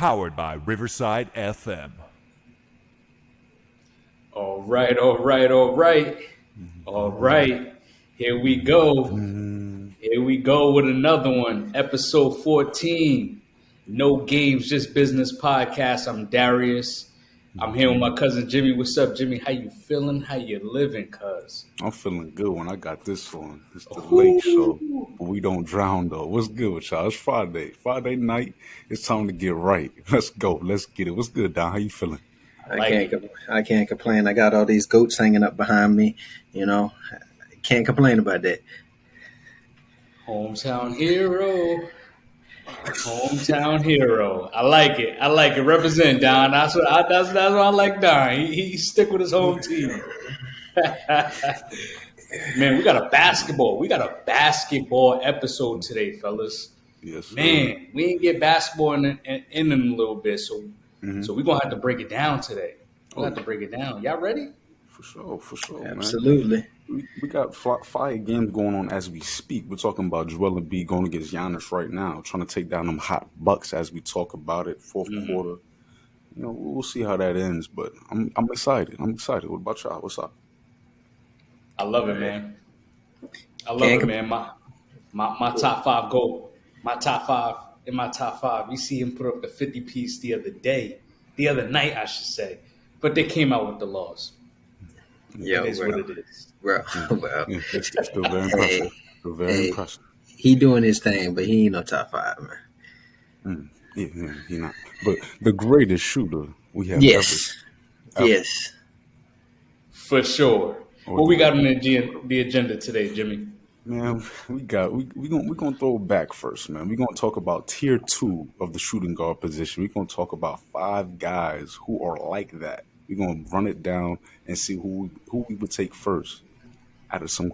powered by Riverside FM. All right. Here we go. Here we go with another one. Episode 14. No Games, Just Business podcast. I'm Darius. I'm here with my cousin Jimmy. What's up, Jimmy? How you feeling? How you living, cuz? I'm feeling good when I got this on. It's the late show, but we don't drown though. What's good with y'all? It's Friday. Friday night. It's time to get right. Let's go. Let's get it. What's good, Don? How you feeling? I can't complain. I got all these goats hanging up behind me. You know, I can't complain about that. Hometown hero. Hometown hero. I like it. Represent Don. That's what I like. Don. He stick with his home team. Man, we got a basketball episode today, fellas. Yes, sir. Man, we didn't get basketball in a little bit, so we're gonna have to break it down today. We'll have to break it down. Y'all ready? For sure, Absolutely. man. We got fire games going on as we speak. We're talking about Joel Embiid going against Giannis right now, trying to take down them hot Bucks as we talk about it. Fourth quarter. You know, we'll see how that ends, but I'm excited. What about y'all? What's up? I love it, man. My top five goal. My top five. You see him put up the 50-piece the other night, I should say. But they came out with the loss. Yeah, it is what it is. Well, It's still very impressive. He doing his thing, but he ain't no top five, man. Yeah, he not. But the greatest shooter we have Yes. ever. Yes. For sure. What we got on the agenda today, Jimmy? Man, we gonna throw it back first, man. We're gonna talk about tier 2 of the shooting guard position. We're gonna talk about 5 guys who are like that. We're gonna run it down and see who we would take first out of some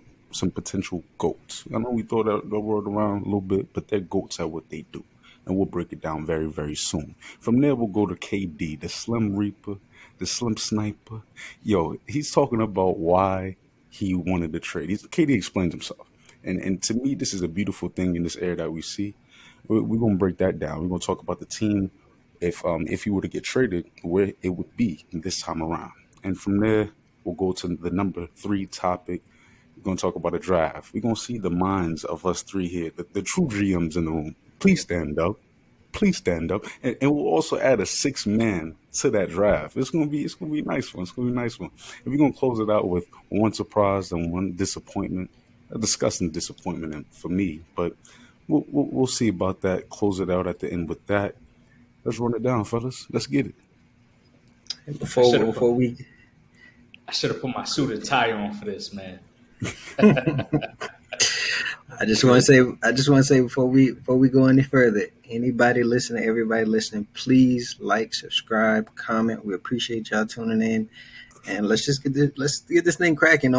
potential GOATs. I know we throw the word around a little bit, but they're GOATs at what they do. And we'll break it down very, very soon. From there, we'll go to KD, the Slim Reaper, the Slim Sniper. Yo, he's talking about why he wanted to trade. KD explains himself. And to me, this is a beautiful thing in this era that we see. We're going to break that down. We're going to talk about the team, if he were to get traded, where it would be this time around. And from there, we'll go to the number 3 topic. We're going to talk about a draft. We're going to see the minds of us 3 here, the true GMs in the room. Please stand up. And we'll also add a 6th man to that draft. It's gonna be a nice one. And we're gonna close it out with one surprise and one disappointment. A disgusting disappointment for me, but we'll see about that. Close it out at the end with that. Let's run it down, fellas. Let's get it. Before we, I should have put my suit and tie on for this, man. I just want to say before we go any further, everybody listening, please like, subscribe, comment. We appreciate y'all tuning in, and let's get this thing cracking. The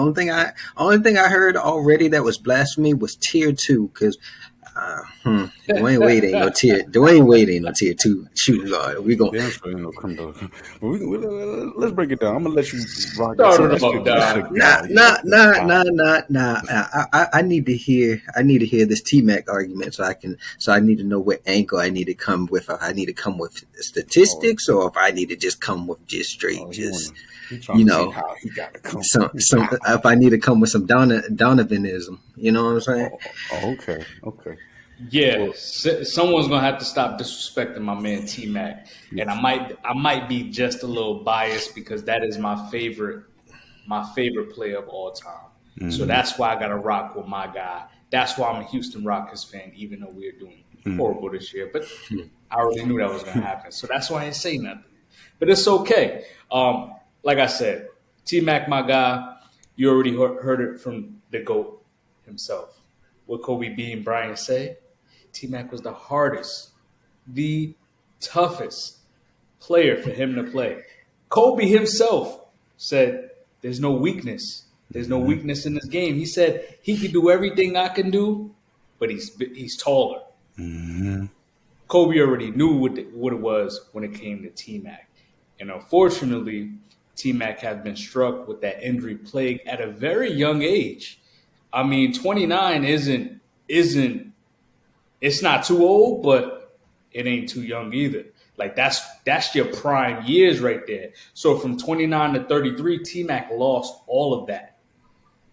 only thing I heard already that was blasphemy was tier 2, because Dwayne Wade ain't no tier 2 shooting guard. We going let's break it down. I'm gonna let you rock I need to hear this T-Mac argument, so I need to know what angle I need to come with. If I need to come with statistics, or if I need to just come with just straight, how he gotta come. If I need to come with some Donovanism, you know what I'm saying? Okay. Yeah, someone's gonna have to stop disrespecting my man T-Mac, and I might be just a little biased because that is my favorite player of all time. So that's why I gotta rock with my guy. That's why I'm a Houston Rockets fan, even though we're doing horrible this year. But I already knew that was gonna happen, so that's why I didn't say nothing. But it's okay. Like I said, T-Mac, my guy. You already heard it from the GOAT himself. What Kobe Bean Bryant say? T-Mac was the hardest, the toughest player for him to play. Kobe himself said, there's no weakness. There's no weakness in this game. He said he could do everything I can do, but he's taller. Mm-hmm. Kobe already knew what it was when it came to T-Mac. And unfortunately, T-Mac has been struck with that injury plague at a very young age. I mean, 29 isn't it's not too old, but it ain't too young either. Like that's your prime years right there. So from 29 to 33, T-Mac lost all of that.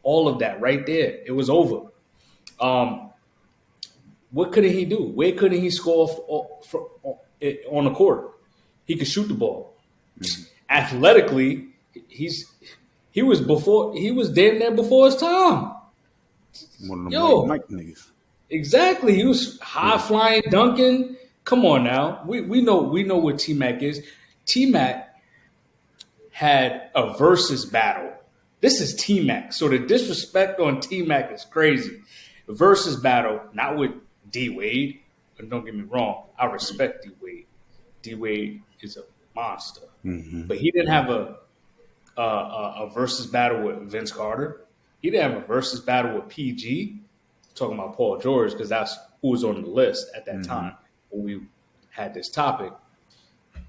All of that right there. It was over. What couldn't he do? Where couldn't he score on the court? He could shoot the ball. Athletically, he was damn near before his time. One of them Yo, Mike niggas. exactly. He was high flying, dunking. Come on now, we know what T Mac is. T Mac had a versus battle. This is T Mac, so the disrespect on T Mac is crazy. A versus battle, not with D Wade. But don't get me wrong, I respect D Wade. D Wade is a monster, but he didn't have a versus battle with Vince Carter. He didn't have a versus battle with PG. Talking about Paul George because that's who was on the list at that time when we had this topic.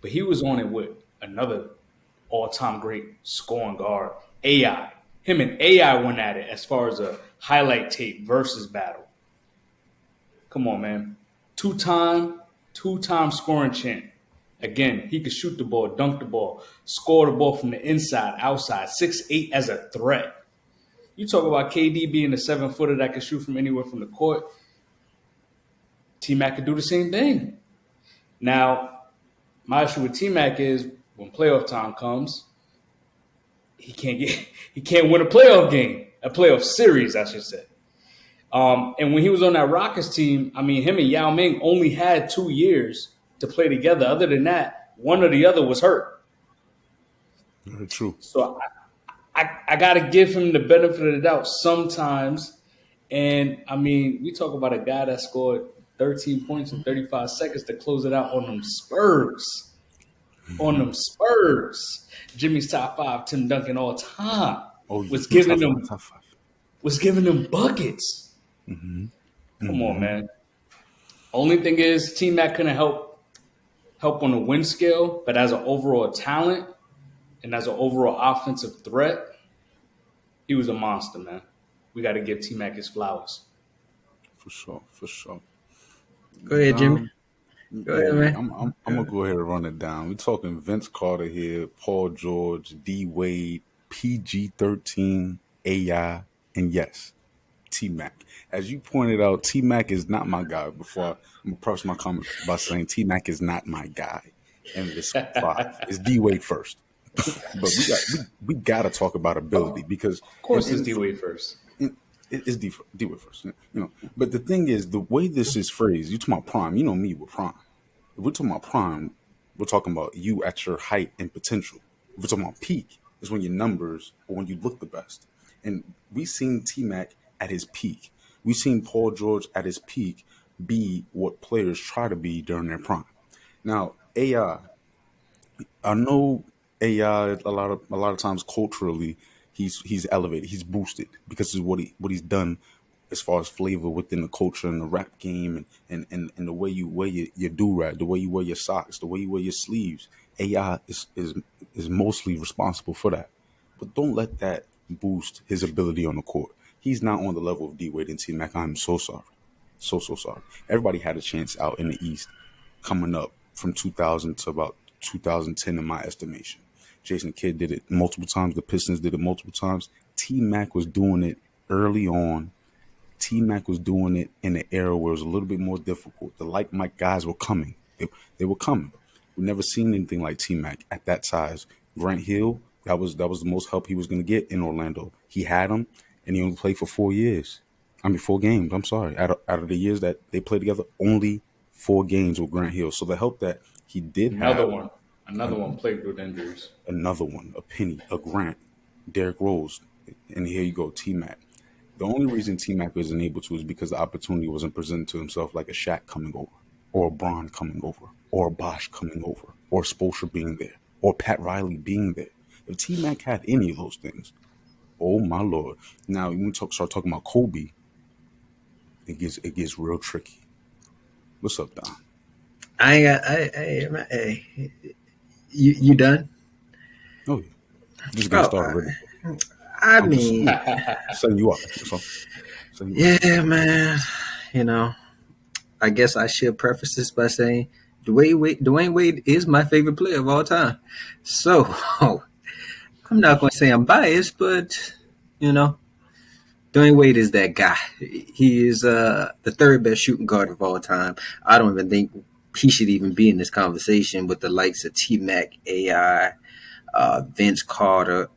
But he was on it with another all-time great scoring guard, AI. Him and AI went at it as far as a highlight tape versus battle. Come on, man. Two-time scoring champ. Again, he could shoot the ball, dunk the ball, score the ball from the inside, outside, 6'8" as a threat. You talk about KD being a 7-footer that can shoot from anywhere from the court. T-Mac could do the same thing. Now, my issue with T-Mac is when playoff time comes, he can't win a playoff game, a playoff series, I should say. And when he was on that Rockets team, I mean, him and Yao Ming only had 2 years to play together. Other than that, one or the other was hurt. Very true. So I got to give him the benefit of the doubt sometimes. And, I mean, we talk about a guy that scored 13 points in 35 seconds to close it out on them Spurs. Jimmy's top 5, Tim Duncan all time. Was giving them buckets. Come on, man. Only thing is T-Mac couldn't help on the win scale, but as an overall talent and as an overall offensive threat, he was a monster, man. We got to give T-Mac his flowers. For sure. Go ahead, Jimmy. Go ahead, man. I'm going to go ahead and run it down. We're talking Vince Carter here, Paul George, D. Wade, PG-13, AI, and yes, T-Mac. As you pointed out, T-Mac is not my guy. Before I'm going to preface my comment by saying T-Mac is not my guy. And it's 5. It's D. Wade first. But we got to talk about ability because of course it's D Wade first. It's D Wade first, you know. But the thing is, the way this is phrased, you talking about prime. You know me with prime. If we're talking about prime, we're talking about you at your height and potential. If we're talking about peak, it's when your numbers or when you look the best. And we've seen T-Mac at his peak. We've seen Paul George at his peak be what players try to be during their prime. Now, AI, I know AI a lot of times culturally he's elevated, he's boosted because of what he's done as far as flavor within the culture and the rap game and the way you wear your do-rag, the way you wear your socks, the way you wear your sleeves. AI is mostly responsible for that. But don't let that boost his ability on the court. He's not on the level of D Wade and T-Mac. I'm so sorry. So sorry. Everybody had a chance out in the East coming up from 2000 to about 2010 in my estimation. Jason Kidd did it multiple times. The Pistons did it multiple times. T-Mac was doing it early on. T-Mac was doing it in an era where it was a little bit more difficult. The like Mike guys were coming. They were coming. We've never seen anything like T-Mac at that size. Grant Hill, that was the most help he was going to get in Orlando. He had him, and he only played for 4 years. 4 games. I'm sorry. Out of the years that they played together, only 4 games with Grant Hill. So the help that he did Another one played with injuries. Another one, a Penny, a Grant, Derrick Rose, and here you go, T-Mac. The only reason T-Mac wasn't able to is because the opportunity wasn't presented to himself like a Shaq coming over, or a Bron coming over, or a Bosh coming over, or Spoelstra being there, or Pat Riley being there. If T-Mac had any of those things, oh my Lord. Now, when we start talking about Kobe, it gets real tricky. What's up, Don? You done? Oh, yeah. Just getting started. I mean, setting you up. Yeah, man. You know, I guess I should preface this by saying Dwayne Wade is my favorite player of all time. So I'm not going to say I'm biased, but you know, Dwayne Wade is that guy. He is the third best shooting guard of all time. I don't even think he should even be in this conversation with the likes of T Mac, AI, Vince Carter,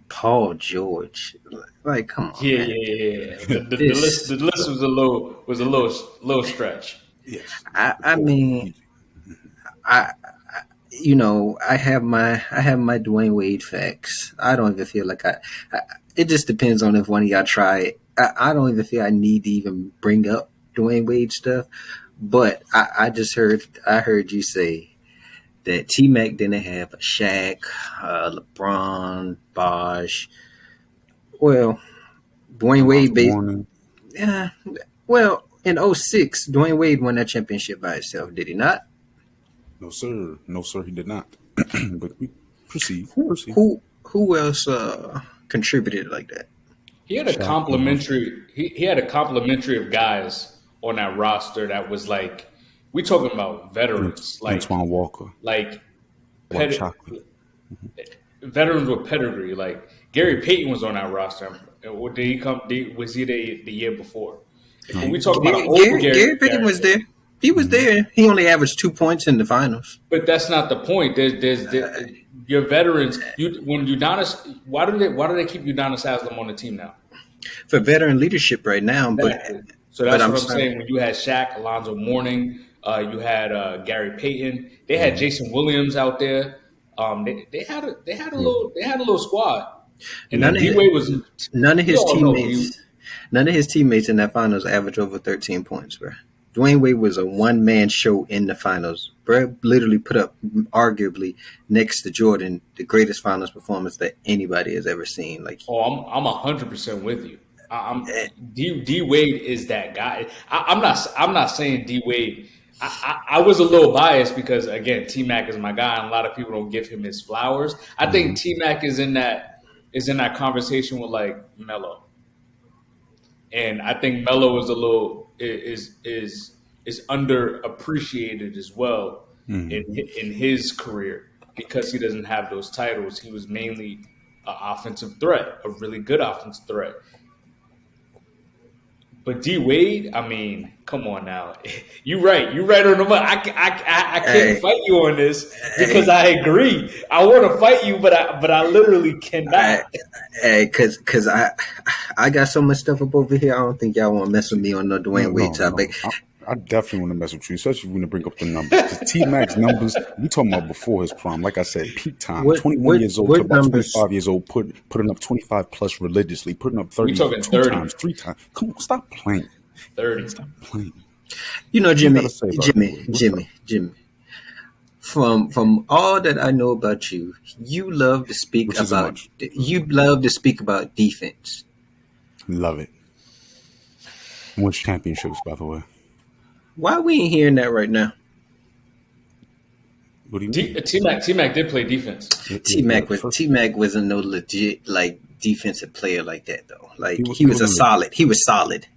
Paul George. Like, come on, Yeah, man. The list was a little stretch. Yes. I mean, I I have my Dwayne Wade facts. I don't even feel like I it just depends on if one of y'all try it. I don't even feel I need to even bring up Dwayne Wade stuff. But I heard you say that T Mac didn't have a Shaq, LeBron, Bosh. Well, Dwayne Wade, Alonzo Mourning. yeah. Well, in '06, Dwayne Wade won that championship by himself, did he not? No, sir. No, sir, he did not. But we proceed. Who Proceed. who else contributed like that? He had a Shaq, complimentary. He had a complimentary of guys on that roster that was like we talking about veterans, Antoine Walker. like White pedi- chocolate. veterans with pedigree. Like Gary Payton was on that roster. Or did he come? Was he the year before? When we talk about an old Gary Payton was there. He was there. He only averaged 2 points in the finals. but that's not the point. There's your veterans. When Udonis, why do they keep Udonis Haslam on the team now? For veteran leadership right now, Exactly. So that's what I'm saying. When you had Shaq, Alonzo Mourning, you had Gary Payton, they had Jason Williams out there. They had a little squad, and then D Wade was none of we his all know teammates in that finals averaged over 13 points, bro. Dwayne Wade was a one-man show in the finals. Bro literally put up, arguably, next to Jordan, the greatest finals performance that anybody has ever seen. Like, I'm 100% with you. D Wade is that guy. I'm not saying D Wade. I was a little biased because again T Mac is my guy, and a lot of people don't give him his flowers. I think T Mac is in that conversation with like Melo, and I think Melo is a little is underappreciated as well in his career because he doesn't have those titles. He was mainly an offensive threat, a really good offensive threat. But D Wade, I mean, come on now. You're right on the money. I can't fight you on this because I agree. I want to fight you, but I literally cannot. Cause I got so much stuff up over here. I don't think y'all want to mess with me on no Dwayne Wade topic. I definitely want to mess with you, especially when you bring up the numbers. T Mac's numbers, we talking about before his prime. Like I said, peak time. 21 years old to about 25 years old, putting up 25 plus religiously, putting up 30 talking 2 30. times, 3 times. Come on, stop playing. 30. Stop playing. You know, Jimmy. From all that I know about you, you love to speak about defense. Love it. Which championships, by the way? Why we ain't hearing that right now? What do you mean? T Mac did play defense. T Mac wasn't no legit like defensive player like that though. Like he was solid. He was solid.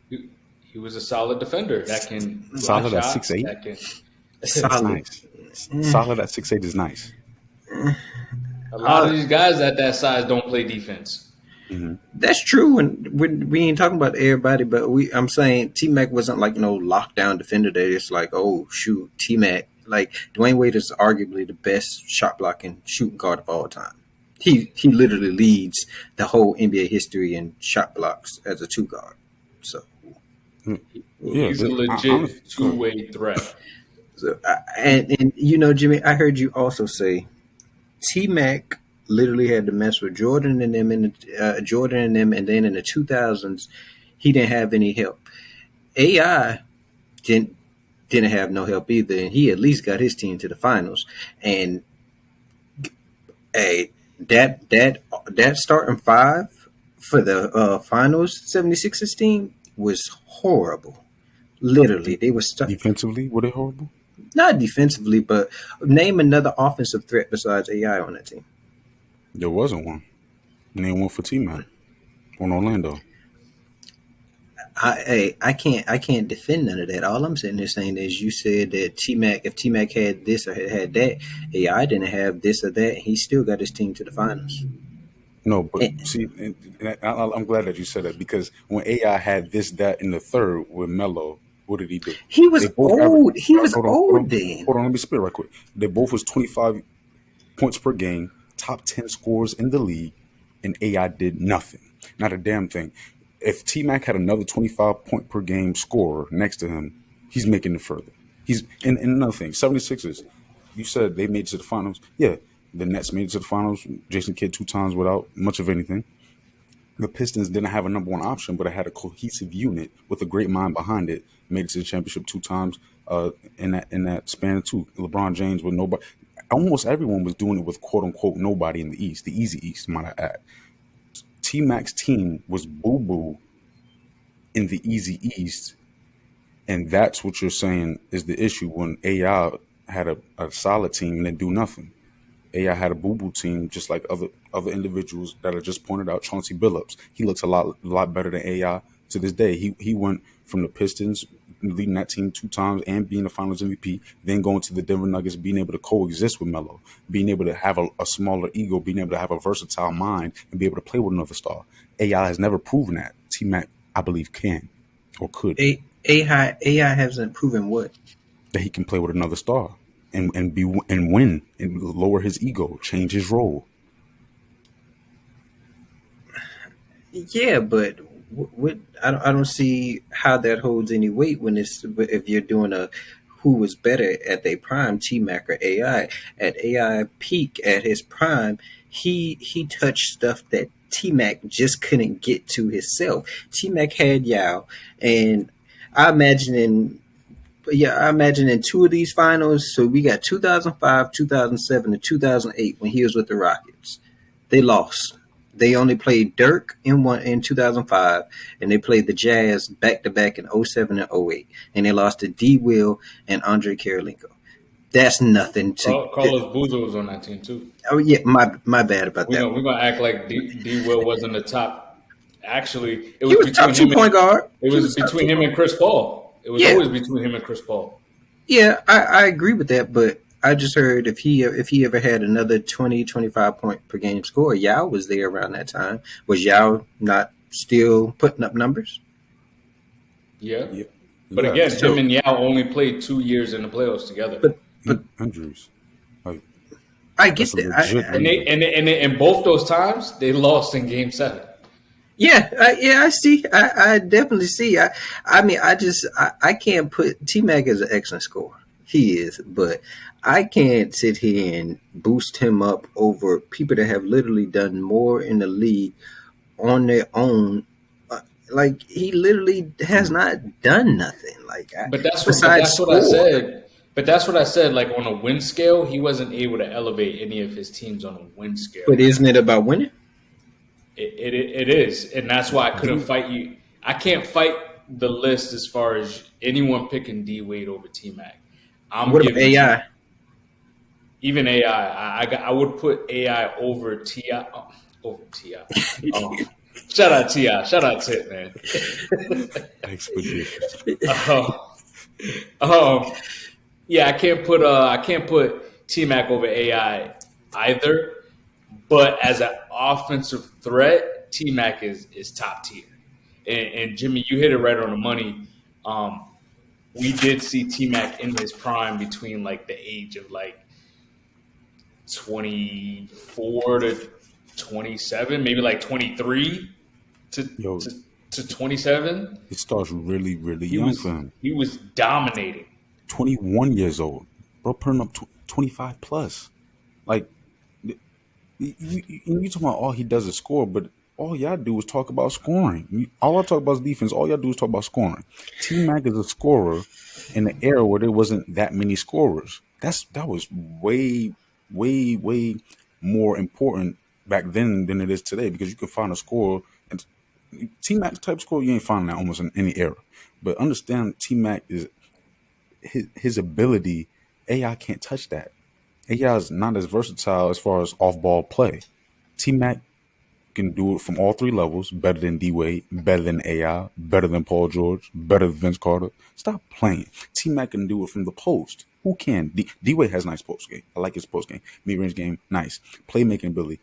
He was a solid defender that can solid at 6'8". Solid. Nice. Solid at 6'8" is nice. A lot of these guys at that size don't play defense. Mm-hmm. That's true, and we ain't talking about everybody, but I'm saying T Mac wasn't like no lockdown defender that it's like, oh shoot, T Mac. Like Dwayne Wade is arguably the best shot blocking shooting guard of all time. He literally leads the whole NBA history in shot blocks as a two guard. So he's a legit two-way threat. So and you know, Jimmy, I heard you also say T Mac literally had to mess with Jordan and them, and then in the 2000s, he didn't have any help. AI didn't have no help either, and he at least got his team to the finals. And that starting five for the finals 76ers team was horrible. Literally, they were defensively. Were they horrible? Not defensively, but name another offensive threat besides AI on that team. There wasn't one. Name one for T-Mac on Orlando. I can't defend none of that. All I'm sitting there saying is you said that T Mac, if T Mac had this or had that, AI didn't have this or that. He still got his team to the finals. No, but And see, I'm glad that you said that because when AI had this, that, in the third with Melo, what did he do? he was They both averaged. old. He was Hold on, hold old on, then. hold on. Let me spit right quick. They both was 25 points per game, top 10 scores in the league, and AI did nothing, not a damn thing. If T Mac had another 25 point per game scorer next to him, he's making it further. He's and another thing, 76ers. You said they made it to the finals. Yeah, the Nets made it to the finals. Jason Kidd 2 times without much of anything. The Pistons didn't have a number one option, but it had a cohesive unit with a great mind behind it. Made it to the championship 2 times in that span too. LeBron James with nobody. Almost everyone was doing it with quote unquote nobody in the East, the easy East, might I add. T Mac's team was boo boo in the easy East, and that's what you're saying is the issue when AI had a solid team and didn't do nothing. AI had a boo boo team, just like other individuals that are just pointed out. Chauncey Billups, he looks a lot better than AI to this day. He went from the Pistons, leading that team 2 times and being the Finals MVP, then going to the Denver Nuggets, being able to coexist with Melo, being able to have a smaller ego, being able to have a versatile mind, and be able to play with another star. AI has never proven that. T Mac, I believe, can or could AI hasn't proven what. that he can play with another star and win and lower his ego, change his role. Yeah, but what I don't see how that holds any weight when it's if you're doing a who was better at their prime, T Mac or AI. At AI peak at his prime, he touched stuff that T Mac just couldn't get to himself. T Mac had Yao, and I imagine in I imagine in two of these finals. So we got 2005, 2007, and 2008 when he was with the Rockets. They lost. They only played Dirk in 2005, and they played the Jazz back to back in '07 and '08, and they lost to D. Will and Andre Karolinko. That's nothing to. Carlos Boozer was on that team too. Oh yeah, my bad about We're that gonna, one. we're gonna act like D Will wasn't the top. Actually, it He was was top between two him point and guard. it He was was top between two him point and guard. Chris Paul. It was Yeah, always between him and Chris Paul. yeah, I agree with that, but I just heard if he ever had another 20 25 point per game score, Yao was there around that time. Was Yao not still putting up numbers? Yeah, Yeah. but again, Yes. him So, and Yao only played 2 years in the playoffs together, but Injuries. Like I that's get a that. legit and they reason. and both those times they lost in Game 7. Yeah, I see. I definitely see. I mean, I can't put T Mac as an excellent scorer. He is, but I can't sit here and boost him up over people that have literally done more in the league on their own. Uh, Like he literally has Mm. not done nothing. Like But besides that's what I score. said. But that's what I said. Like on a win scale, he wasn't able to elevate any of his teams on a win But scale. isn't it about winning? It is, and that's why I couldn't D, fight you. I can't fight the list as far as anyone picking D Wade over T Mac. I'm What about giving AI? even AI. I would put AI over Ti. Over Ti. Oh, shout out Ti. Shout out Tip, man. expeditious. Oh, um, yeah, I can't put T Mac over AI either. But as an offensive threat, T Mac is top tier. And Jimmy, you hit it right on the money. Um, we did see T Mac in his prime between like the age of like 24 to 27, maybe like 23 to Yo, to, to 27. it starts really, really He young for was him. he was dominating. 21 years old, bro, putting up 25 plus. Like you talking about all he does is score, but all y'all do is talk about scoring. All I talk about is defense. All y'all do is talk about scoring. T Mac is a scorer in the era where there wasn't that many scorers. That was way, way, way more important back then than it is today because you can find a scorer and T Mac type score you ain't finding that almost in any era. But understand T Mac is his ability. AI can't touch that. AI is not as versatile as far as off ball play. T Mac can do it from all three levels, better than D Wade, better than AI, better than Paul George, better than Vince Carter. Stop playing. T Mac can do it from the post. Who can? D Wade has nice post game. I like his post game. Mid range game, nice. Playmaking ability.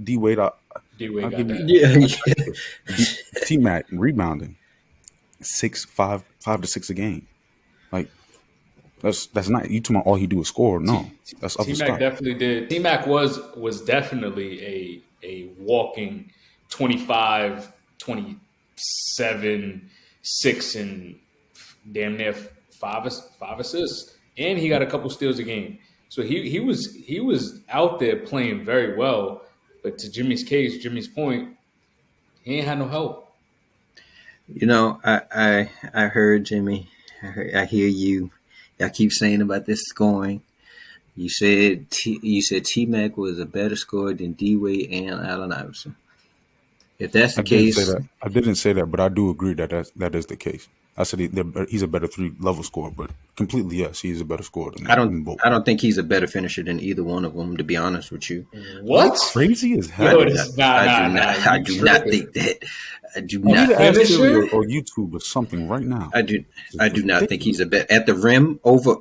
D Wade, I'll D-Wade got give you. that. Yeah. T Mac rebounding, 5 to 6 a game. Like that's not you talking about all he do is score. No, that's up to T-Mac Scott. definitely did. T-Mac was definitely a walking 25, 27, 6, and damn near five assists. And he got a couple steals a game. So he was out there playing very well. But to Jimmy's point, he ain't had no help. You know, I heard Jimmy. I hear you. I keep saying about this scoring. You said T Mac was a better scorer than D Wade and Allen Iverson. If that's the case, I didn't say that, but I do agree that is the case. I said he's a better 3-level scorer, but completely yes, he's a better scorer than both. I don't think he's a better finisher than either one of them. To be honest with you, What? Crazy as hell. I do not think that. I do You not. need to ask Finisher? Siri or YouTube or something right now. I do not think he's a bet at the rim over.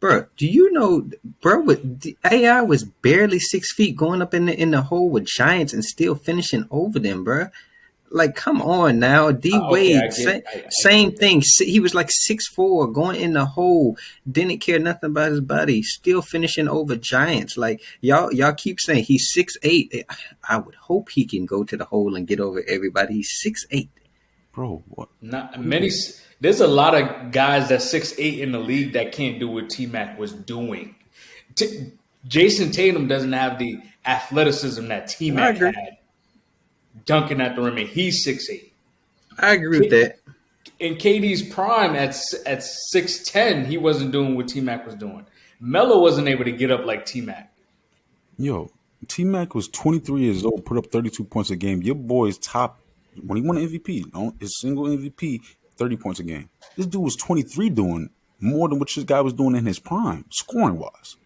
Bro, do you know, bro? With AI was barely 6 feet going up in the hole with Giants and still finishing over them, bro. Like, come on now, D Wade, same thing. He was like 6'4", going in the hole, didn't care nothing about his body, still finishing over Giants. Like y'all keep saying he's 6'8". I would hope he can go to the hole and get over everybody. He's 6'8". Bro, what? Not many. There's a lot of guys that 6'8" in the league that can't do what T-Mac was doing. Jason Tatum doesn't have the athleticism that T-Mac had, dunking at the rim, and he's 6'8". I agree with that. In KD's prime at 6'10", he wasn't doing what T-Mac was doing. Melo wasn't able to get up like T-Mac. Yo, T-Mac was 23 years old, put up 32 points a game. Your boy's top, when he won an MVP, his single MVP, 30 points a game. This dude was 23 doing more than what this guy was doing in his prime, scoring-wise.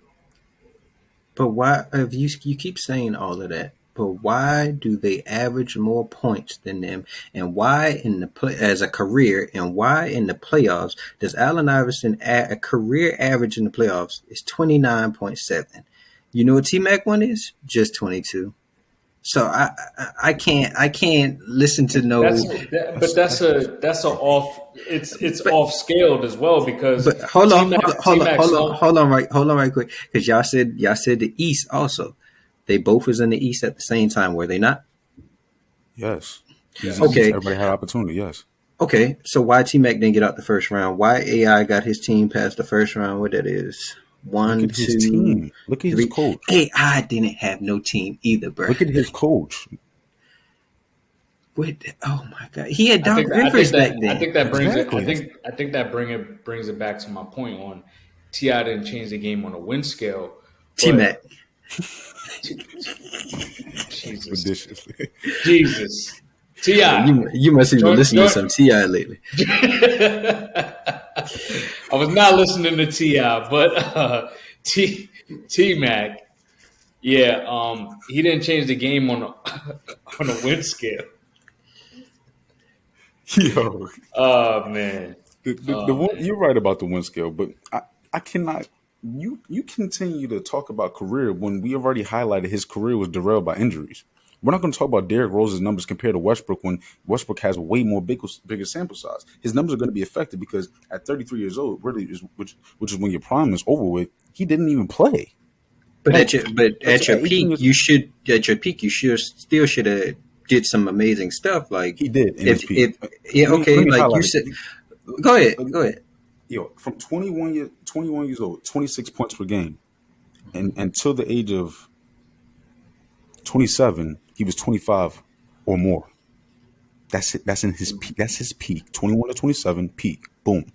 But why, if you keep saying all of that, but why do they average more points than them? And why in the play as a career? And why in the playoffs does Allen Iverson a career average in the playoffs is 29.7? You know what T-Mac one is? Just 22. So I can't listen to no. That's a off. It's off scaled as well because. But hold on right quick, because y'all said the East also. They both was in the East at the same time, were they not? Yes. Okay. Everybody had opportunity, yes. Okay, so why T-Mac didn't get out the first round? Why AI got his team past the first round? What that is? One, Look at his two, team. Look at three. his coach. AI didn't have no team either, bro. Look at his coach. Oh my God, he had Doc Rivers back then. I think that brings Exactly. it. I think that brings it back to my point on T.I. didn't change the game on a win scale. T-Mac. Jesus. T.I. You must have been listening to some T.I. lately. I was not listening to T.I., but T-Mac, yeah, he didn't change the game on a win scale. Yo. Oh, man. You're right about the win scale, but I cannot. You continue to talk about career when we already highlighted his career was derailed by injuries. We're not going to talk about Derrick Rose's numbers compared to Westbrook when Westbrook has way more bigger sample size. His numbers are going to be affected because at 33 years old, really, which is when your prime is over with, he didn't even play. But at your peak, you should have did some amazing stuff. Like He did in his peak. Like you said. Go ahead. Yo, from 21 years old, 26 points per game, and until the age of 27, he was 25 or more. That's it. That's in his peak. That's his peak. 21 to 27 peak. Boom.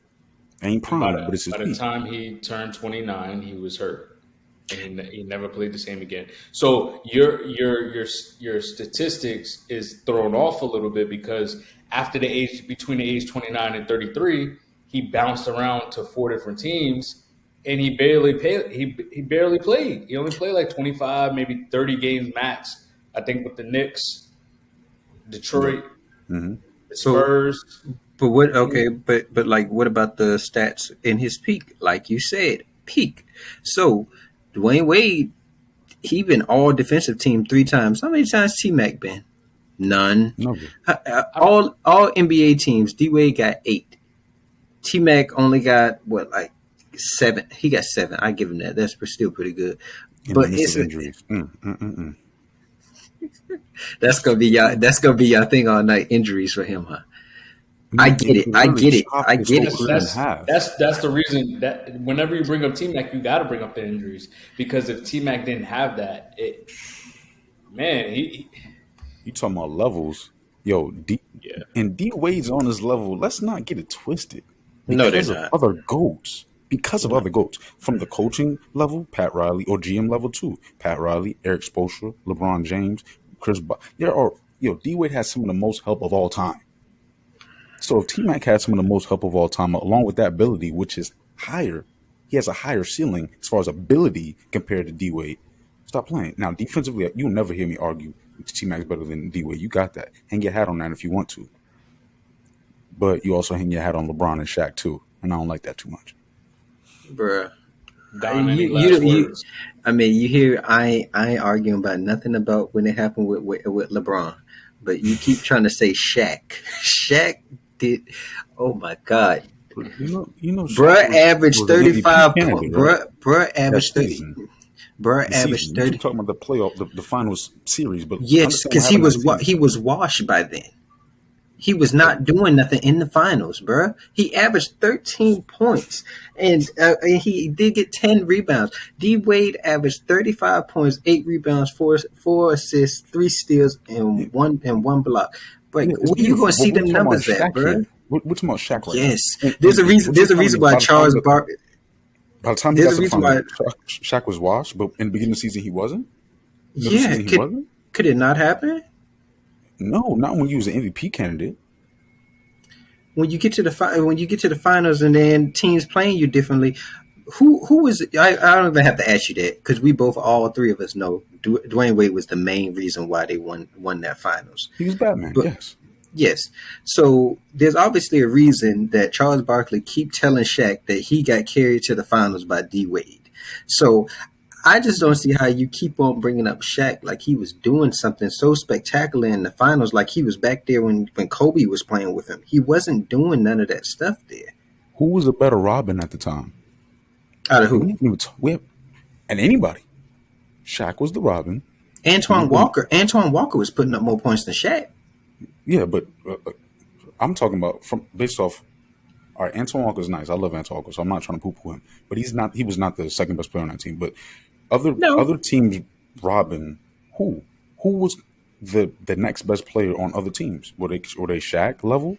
Ain't prime, but it's his By peak. the time he turned 29, he was hurt, and he never played the same again. So your statistics is thrown off a little bit because after between the age 29 and 33, he bounced around to 4 different teams, and he barely played. He barely played. He only played like 25, maybe 30 games max I think with the Knicks, Right. Detroit, Mm-hmm. the So, Spurs. but what? Okay, but like, what about the stats in his peak? Like you said, peak. So, Dwayne Wade, he been all defensive team 3 times. How many times T Mac been? None. Never. I, All NBA teams. D Wade got 8. T Mac only got what, like 7. He got 7. I give him that. That's still pretty good. In the But midst it's of injuries. that's gonna be y'all. That's gonna be y'all thing all night. Injuries for him, huh? I Man, get it. it I literally get it. chopped I his get whole it. that's career in that's half. that's the reason that whenever you bring up T Mac, you got to bring up the injuries because if T Mac didn't have that, he You talking about levels. Yo, yeah. and D Wade's on his level. Let's not get it twisted. No, they're Because of not. other GOATs. Because of No. other GOATs. From the coaching level, Pat Riley, or GM level too. Pat Riley, Eric Spoelstra, LeBron James, there are, D Wade has some of the most help of all time. So if T Mac had some of the most help of all time, along with that ability, which is higher, he has a higher ceiling as far as ability compared to D Wade. Stop playing. Now, defensively, you'll never hear me argue T Mac's better than D Wade. You got that. Hang your hat on that if you want to. But you also hang your hat on LeBron and Shaq too. And I don't like that too much. Bruh. Don, You, any last you. words? I mean, you hear I ain't arguing about nothing about when it happened with LeBron, but you keep trying to say Shaq. Shaq did. Oh my God, But Shaq bruh averaged was an MVP 35 point. candidate, right? Bruh That averaged 30. season. Bruh The averaged season. You keep 30. talking about the playoff, the finals series, but Yes, understand what because he happened was that season. he was washed by then. He was But not doing nothing in the finals, bruh. He averaged 13 points, and he did get 10 rebounds. D Wade averaged 35 points, 8 rebounds, four assists, 3 steals, yeah, and one block. But yeah, it's where you beautiful. gonna But see we're them talking about numbers at, Shaq here. bruh? We're talking about Shaq right now. Yes, And what you're there's a telling me reason is why Charles Bar. by the time he There's got a to the reason finals, why. Shaq was washed, but in the beginning of the season he wasn't. Middle of the Yeah, season he wasn't. could it not happen? No, not when you was an MVP candidate. When you get to the finals and then teams playing you differently, who was I don't even have to ask you that because we both all 3 of us know Dwayne Wade was the main reason why they won that finals. He was Batman, But yes. yes, so there's obviously a reason that Charles Barkley keep telling Shaq that he got carried to the finals by D Wade. So I just don't see how you keep on bringing up Shaq like he was doing something so spectacular in the finals, like he was back there when Kobe was playing with him. He wasn't doing none of that stuff there. Who was a better Robin at the time? Out of And we who? haven't even and anybody. Shaq was the Robin. Antoine Remember when? Walker. Antoine Walker was putting up more points than Shaq. Yeah, but I'm talking about from based off. All right, Antoine Walker's nice. I love Antoine Walker, so I'm not trying to poo-poo him. But he's not. He was not the second best player on that team. But No, other teams, Robin, who was the next best player on other teams? Were they Shaq level?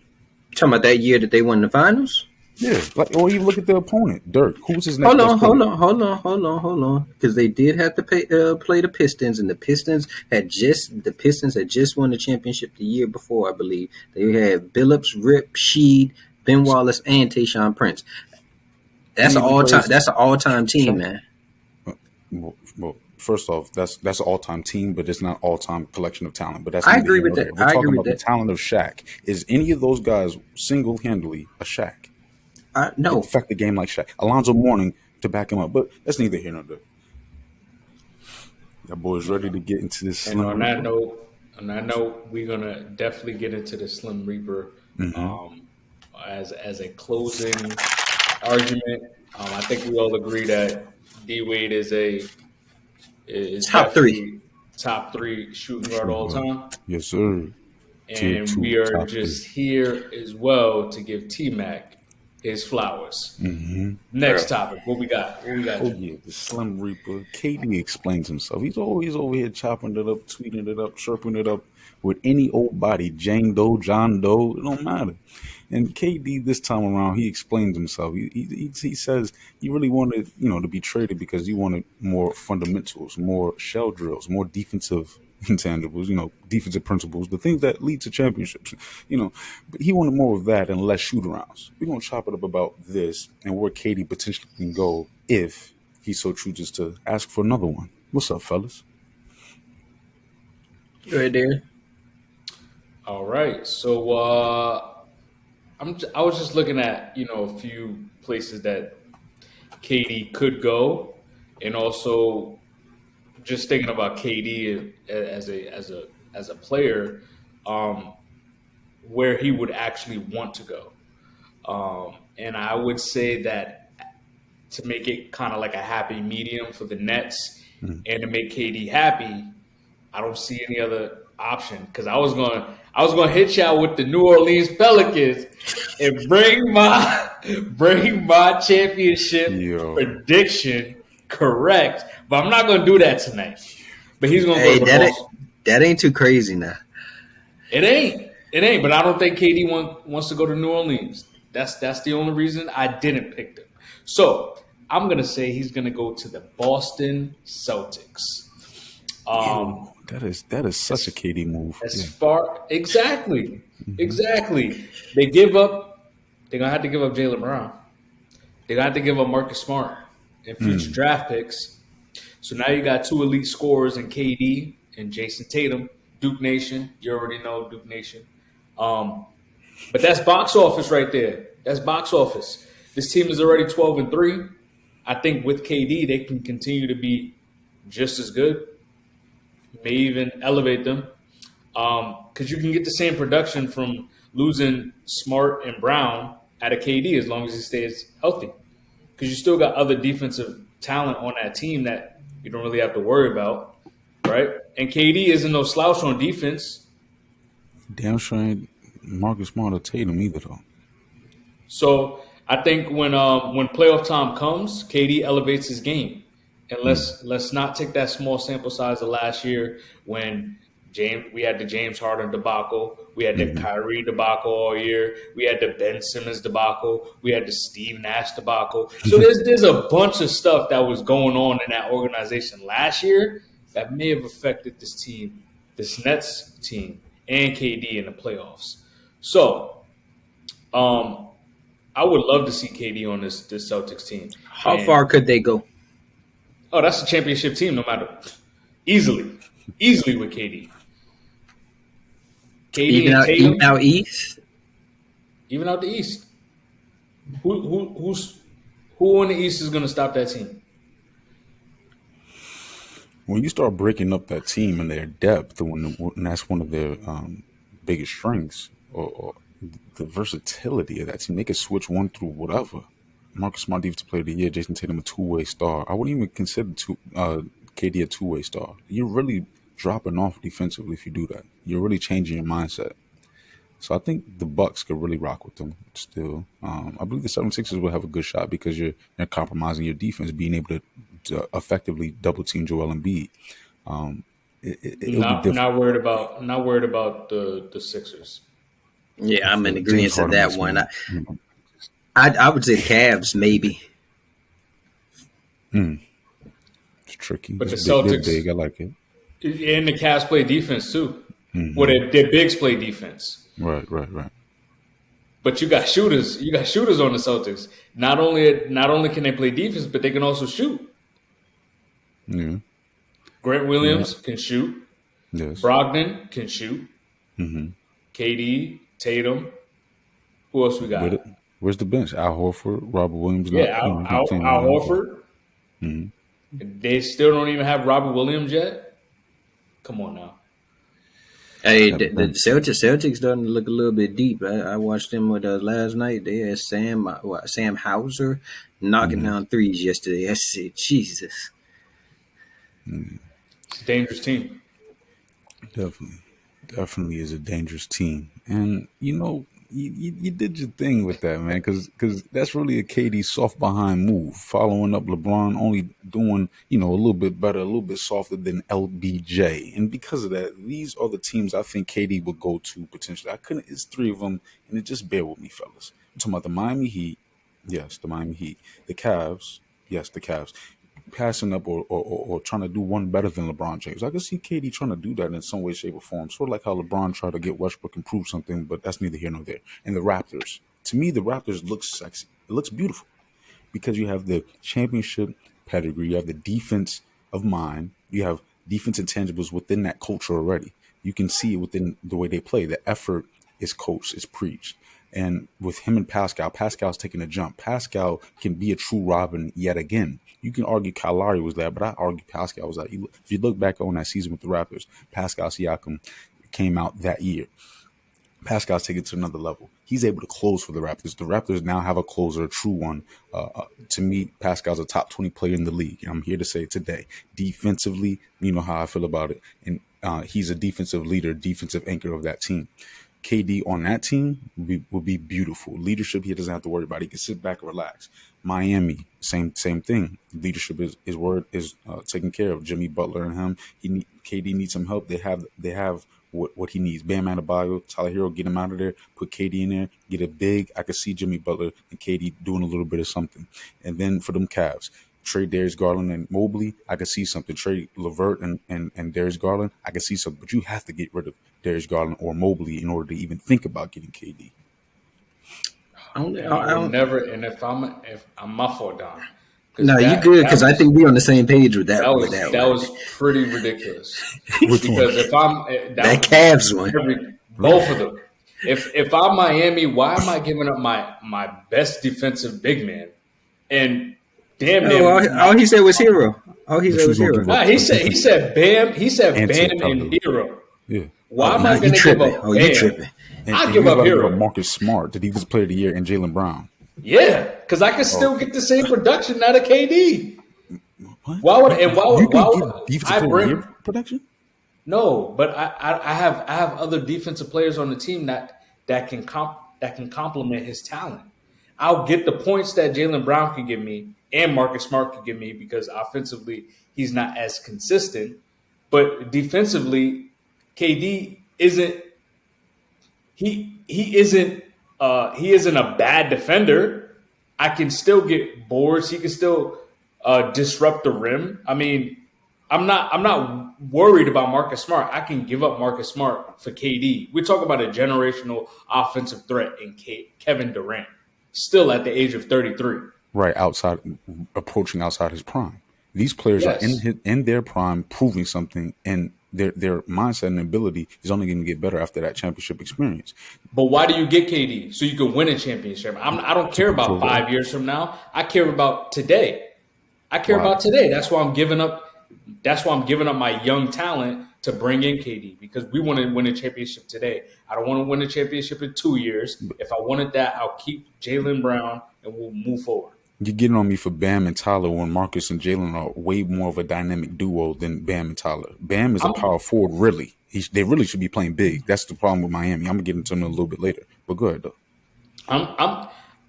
talking about that year that they won the finals. Yeah, like or even look at the opponent, Dirk. Who was his next Hold best on, player? hold on, because they did have to play the Pistons, and the Pistons had just won the championship the year before, I believe. They had Billups, Rip, Sheed, Ben Wallace, and Tayshaun Prince. That's Any an of them all time. players? That's an all time team, Shaq. man. Well, first off, that's an all time team, but it's not all time collection of talent. But that's I neither agree here with nor that. there. We're I talking agree with about the that. talent of Shaq. Is any of those guys single handedly a Shaq? Can No, affect the game like Shaq. Alonzo Mourning to back him up, but that's neither here nor there. That boy's ready to get into this And Slim Reaper. on that note, we're gonna definitely get into the Slim Reaper Mm-hmm. um, as a closing argument. I think we all agree that D Wade is top 3. definitely top 3 shooting guard Shooting all guard. time. Yes, sir. Tier And two, we are top three. just here as well to give T Mac his flowers. Mm-hmm. Next topic, what we got? What we got? Oh Jim? yeah, the Slim Reaper. KD explains himself. He's always over here chopping it up, tweeting it up, chirping it up with any old body, Jane Doe, John Doe. It don't matter. And KD this time around, he explains himself. He says he really wanted to be traded because he wanted more fundamentals, more shell drills, more defensive intangibles, defensive principles, the things that lead to championships, But he wanted more of that and less shoot arounds. We're gonna chop it up about this and where KD potentially can go if he so chooses to ask for another one. What's up, fellas? Right there. All right. So I was just looking at a few places that KD could go, and also just thinking about KD as a player, um, where he would actually want to go. And I would say that to make it kind of like a happy medium for the Nets Mm. and to make KD happy, I don't see any other option because I was going to hit y'all with the New Orleans Pelicans and bring my championship Yo, prediction correct, but I'm not going to do that tonight. But he's going to go Hey, to the Boston. that ain't too crazy now. It ain't. But I don't think KD wants to go to New Orleans. That's the only reason I didn't pick them. So I'm gonna say he's gonna go to the Boston Celtics. Um, yo, that is such a as KD move. as Yeah. far exactly, Hmm. exactly. They give up. They're gonna have to give up Jalen Brown. They're gonna have to give up Marcus Smart and future Mm. draft picks. So now you got two elite scorers in KD and Jason Tatum, Duke Nation. You already know Duke Nation. Um, but that's box office right there. That's box office. This team is already 12-3. I think with KD, they can continue to be just as good, may even elevate them. Because you can get the same production from losing Smart and Brown at a KD as long as he stays healthy. Because you still got other defensive talent on that team that you don't really have to worry about, right? And KD isn't no slouch on defense. Damn sure ain't Marcus Smart or Tatum either though. So I think when playoff time comes, KD elevates his game, and Mm. let's not take that small sample size of last year when we had the James Harden debacle, we had the Hmm. Kyrie debacle all year, we had the Ben Simmons debacle, we had the Steve Nash debacle. So there's a bunch of stuff that was going on in that organization last year that may have affected this team, this Nets team, and KD in the playoffs. So. Um, I would love to see KD on this Celtics team. How And far could they go? that's a championship team, no matter easily with KD, KD and Even Tatum, out east? even out the East. Who in the East is going to stop that team? When you start breaking up that team and their depth, and that's one of their biggest strengths, or the versatility of that team, they can switch one through whatever. Marcus Smart, Defensive Player of the Year, Jason Tatum, a two-way star. I wouldn't even consider KD a two-way star. You're really dropping off defensively if you do that. You're really changing your mindset. So I think the Bucks could really rock with them still. I believe the 76ers will have a good shot because you're compromising your defense, being able to effectively double team Joel Embiid. It'll be difficult. Not worried about the Sixers. Yeah, I I'm feel in it. James agreement to Harden that makes one. me. I would say the Cavs, maybe. It's tricky. But the They're Celtics big. I like it. and the Cavs play defense too. Well, Hmm. their bigs play defense. Right, right, right. But you got shooters. You got shooters on the Celtics. Not only can they play defense, but they can also shoot. Yeah. Grant Yeah. Williams can shoot. Yes. Brogdon can shoot. Hmm. KD, Tatum. Who else we Where got? where's the bench? Al Horford, Robert Williams. Yeah, Not Al, he's not Al, playing right Al now, but Horford. They still don't even have Robert Williams yet. Come on now. Hey, that the bench. Celtics starting to look a little bit deep. I watched them with last night. They had Sam Hauser knocking Hmm. down threes yesterday. I said, Jesus. It's a dangerous team. Definitely, definitely is a dangerous team. And you did your thing with that, man, because that's really a KD soft behind move, following up LeBron only doing a little bit better, a little bit softer than LBJ. And because of that, these are the teams I think KD would go to potentially. I couldn't. It's three of them, and it just bear with me, fellas. I'm talking about the Miami Heat. Yes, the Miami Heat. The Cavs. Yes, the Cavs. Passing up or trying to do one better than LeBron James. I can see KD trying to do that in some way, shape, or form. Sort of like how LeBron tried to get Westbrook and prove something, but that's neither here nor there. And the Raptors. To me, the Raptors look sexy. It looks beautiful because you have the championship pedigree, you have the defense of mind, you have defense intangibles within that culture already. You can see it within the way they play. The effort is coached, is preached. And with him and Pascal, Pascal's taking a jump. Pascal can be a true Robin yet again. You can argue Kyle Lowry was that, but I argue Pascal was that. If you look back on that season with the Raptors, Pascal Siakam came out that year. Pascal's taken it to another level. He's able to close for the Raptors. The Raptors now have a closer, a true one. To me, Pascal's a top 20 player in the league. And I'm here to say it today. Defensively, you know how I feel about it. And he's a defensive leader, defensive anchor of that team. KD on that team would be beautiful. Leadership, he doesn't have to worry about it. He can sit back and relax. Miami, same thing. Leadership is taken care of. Jimmy Butler and him. KD needs some help. They have what he needs. Bam Adebayo, Tyler Hero, get him out of there. Put KD in there. Get it big. I could see Jimmy Butler and KD doing a little bit of something. And then for them Cavs, trade Darius Garland and Mobley, I could see something. Trade LeVert and Darius Garland, I could see something. But you have to get rid of Darius Garland or Mobley in order to even think about getting KD. I don't never. And if I'm my fault, Don. No, you good because I think we're on the same page with that. That was pretty ridiculous. Because if I'm that Cavs one, both of them. If I'm Miami, why am I giving up my best defensive big man? And damn near all he said was Hero. All he said was Hero. Nah, he said Bam. He said Bam and Hero. Yeah. Why am I going to give up Bam? You tripping? I give up Hero. Marcus Smart, that he was player of the year, and Jaylen Brown. Yeah, because I can still get the same production out of KD. What? Why would I bring production? No, but I have other defensive players on the team that can complement his talent. I'll get the points that Jaylen Brown can give me and Marcus Smart can give me because offensively he's not as consistent, but defensively KD isn't. He isn't a bad defender. I can still get boards. He can still disrupt the rim. I mean, I'm not worried about Marcus Smart. I can give up Marcus Smart for KD. We're talking about a generational offensive threat in Kevin Durant, still at the age of 33. Right, approaching outside his prime. These players are in their prime, proving something, and their mindset and ability is only going to get better after that championship experience. But why do you get KD? So you can win a championship. I don't care about 5 years from now. I care about today. About today. That's why I'm giving up my young talent to bring in KD because we want to win a championship today. I don't want to win a championship in 2 years. If I wanted that, I'll keep Jaylen Brown and we'll move forward. You're getting on me for Bam and Tyler when Marcus and Jaylen are way more of a dynamic duo than Bam and Tyler. Bam is a power forward, really. They really should be playing big. That's the problem with Miami. I'm going to get into them a little bit later. But go ahead, though.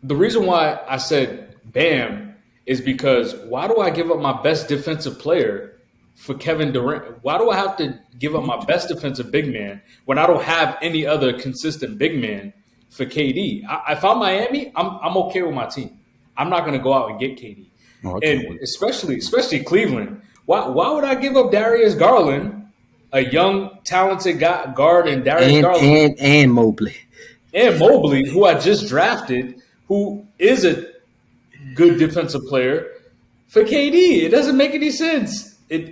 The reason why I said Bam is because why do I give up my best defensive player for Kevin Durant? Why do I have to give up my best defensive big man when I don't have any other consistent big man for KD? If I'm Miami, I'm okay with my team. I'm not going to go out and get KD. And especially Cleveland. Why would I give up Darius Garland, a young, talented guard, and Darius Garland? And Mobley. And Mobley, who I just drafted, who is a good defensive player, for KD? It doesn't make any sense. But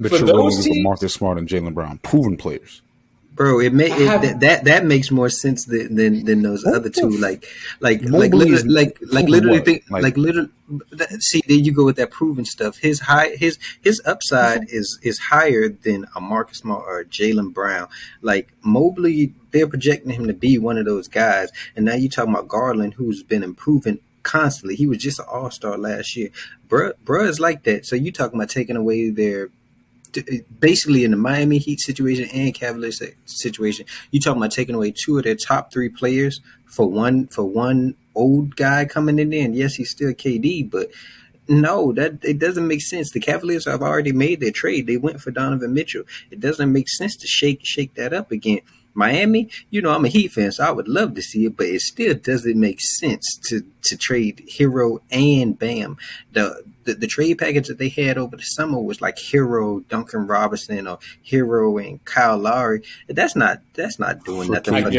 for you're those teams, Marcus Smart and Jaylen Brown, proven players. Bro, that makes more sense than those other two. Literally. See, there you go with that proven stuff. His upside is higher than a Marcus Smart or a Jaylen Brown. Like Mobley, they're projecting him to be one of those guys, and now you're talking about Garland, who's been improving constantly. He was just an all-star last year. Bruh is like that. So you talking about taking away their. Basically, in the Miami Heat situation and Cavaliers situation, you talking about taking away two of their top three players for one old guy coming in there. And yes, he's still KD, but no, that it doesn't make sense. The Cavaliers have already made their trade. They went for Donovan Mitchell. It doesn't make sense to shake that up again. Miami, I'm a Heat fan, so I would love to see it, but it still doesn't make sense to trade Hero and Bam. The trade package that they had over the summer was like Hero, Duncan Robinson, or Hero and Kyle Lowry. That's not doing nothing. I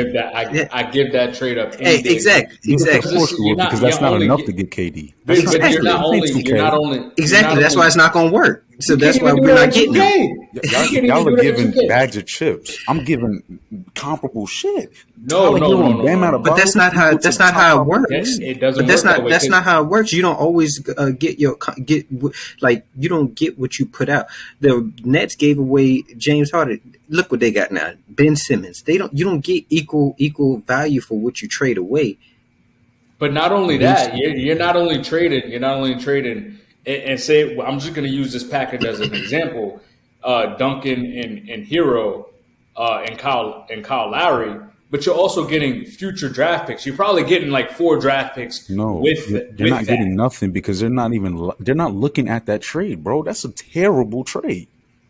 give that trade up. Exactly. Because that's not enough to get KD. Exactly. That's why it's not going to work. So You can't that's why even do we're that not in getting them. 2K. You Y'all, can't even y'all do are that in giving 2K. bags of chips. I'm giving comparable shit. No, Tyler no, Hero no, and no, Bam no, no. But Adebayo equal to that's the not top how it five players in the works. league. It doesn't work that way. That's 'Cause not how it works. You don't always like you don't get what you put out. The Nets gave away James Harden. Look what they got now. Ben Simmons. You don't get equal value for what you trade away. But not only Vince, that, you're not only trading. You're not only trading. And say, I'm just going to use this package as an example. Duncan and Hero and Kyle Lowry, but you're also getting future draft picks. You're probably getting like 4 draft picks no, with they're not that. getting nothing because they're not looking at that trade, bro. That's a terrible trade.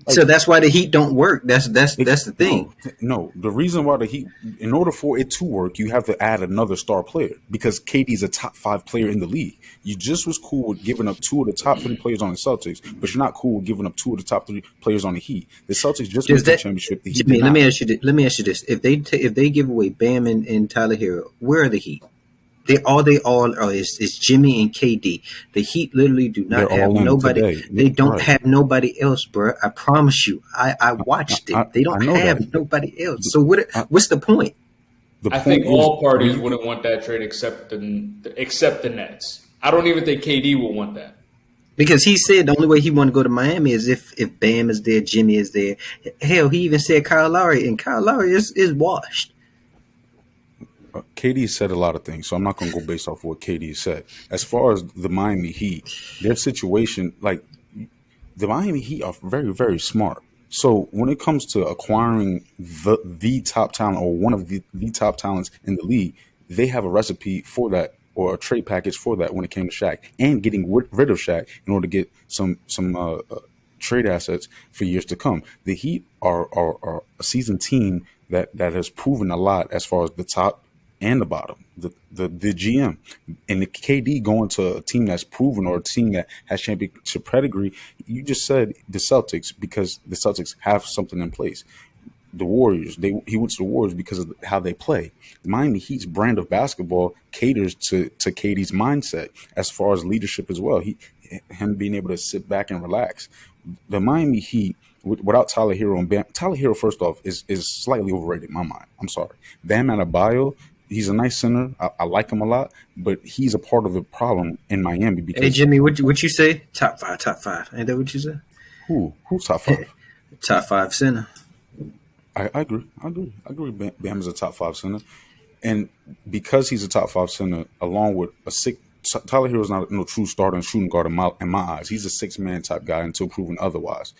So Like that's why the Heat don't work. That's the thing. no. The reason why the Heat, in order for it to work, you have to add another star player because KD's a top 5 player in the league. You just was cool with giving up 2 of the top 3 players on the Celtics, but you're not cool with giving up 2 of the top 3 players on the Heat. The Celtics just Does went to the that championship. The Heat Jimmy? did not. Let me ask you this: if they give away Bam and Tyler Hero, where are the Heat? They all are is Jimmy and KD. The Heat literally do They're not have all in nobody. today. They don't Right. have nobody else, bro. I promise you. I watched it. They I don't know that. have nobody else. So what's the point? The I point think is all parties wouldn't want that trade except the Nets. I don't even think KD will want that. Because he said the only way he want to go to Miami is if Bam is there, Jimmy is there. Hell, he even said Kyle Lowry, and Kyle Lowry is washed. KD said a lot of things, so I'm not going to go based off what KD said. As far as the Miami Heat, their situation, like the Miami Heat are very, very smart. So when it comes to acquiring the top talent or one of the top talents in the league, they have a recipe for that or a trade package for that when it came to Shaq and getting rid of Shaq in order to get some trade assets for years to come. The Heat are a seasoned team that has proven a lot as far as the top and the bottom, the GM, and the KD going to a team that's proven or a team that has championship pedigree. You just said the Celtics because the Celtics have something in place. The Warriors, he went to the Warriors because of how they play. The Miami Heat's brand of basketball caters to KD's mindset as far as leadership as well. Him being able to sit back and relax. The Miami Heat without Tyler Hero and Bam. Tyler Hero, first off, is slightly overrated in my mind. I'm sorry. Bam Adebayo, he's a nice center. I like him a lot, but he's a part of the problem in Miami Hey because Jimmy, what you say? Top five. Ain't that what you said? who's top 5? Top five center. I agree. I agree. Bam is a top 5 center, and because he's a top 5 center, along with a six, Tyler Hero is not no true starter and shooting guard in my eyes. He's a 6-man type guy until proven otherwise.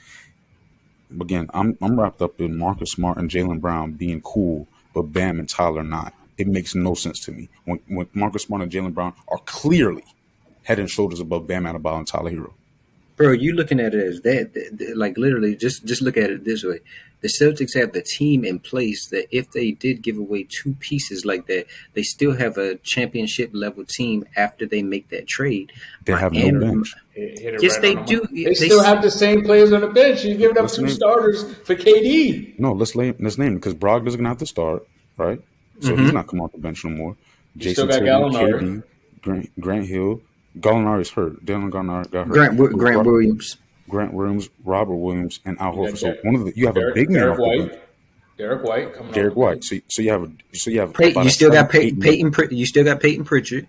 Again, I'm wrapped up in Marcus Smart and Jaylen Brown being cool, but Bam and Tyler not. It makes no sense to me when Marcus Smart and Jaylen Brown are clearly head and shoulders above Bam Adebayo and Tyler Hero. Bro, you looking at it as like literally just look at it this way. The Celtics have the team in place that if they did give away 2 pieces like that, they still have a championship level team after they make that trade. They have no bench. Hit it Yes, right they on the do. money. They still have the same players on the bench. You're giving up Let's 2 name- starters for KD. No, let's name it because Brogdon's gonna have to start, right? So he's not coming off the bench no more. You still Jason got Tatum, Gallinari. KD, Grant Hill, Gallinari's hurt. Dylan Gallinari got hurt. Grant Williams. Grant Williams, Robert Williams, and Al You Horford. got So you have a big man Derek off the bench. White. Derek White coming off Derek the White. bench. So you have Peyton, about you a still got 7, 8 Peyton. You still got Peyton Pritchard.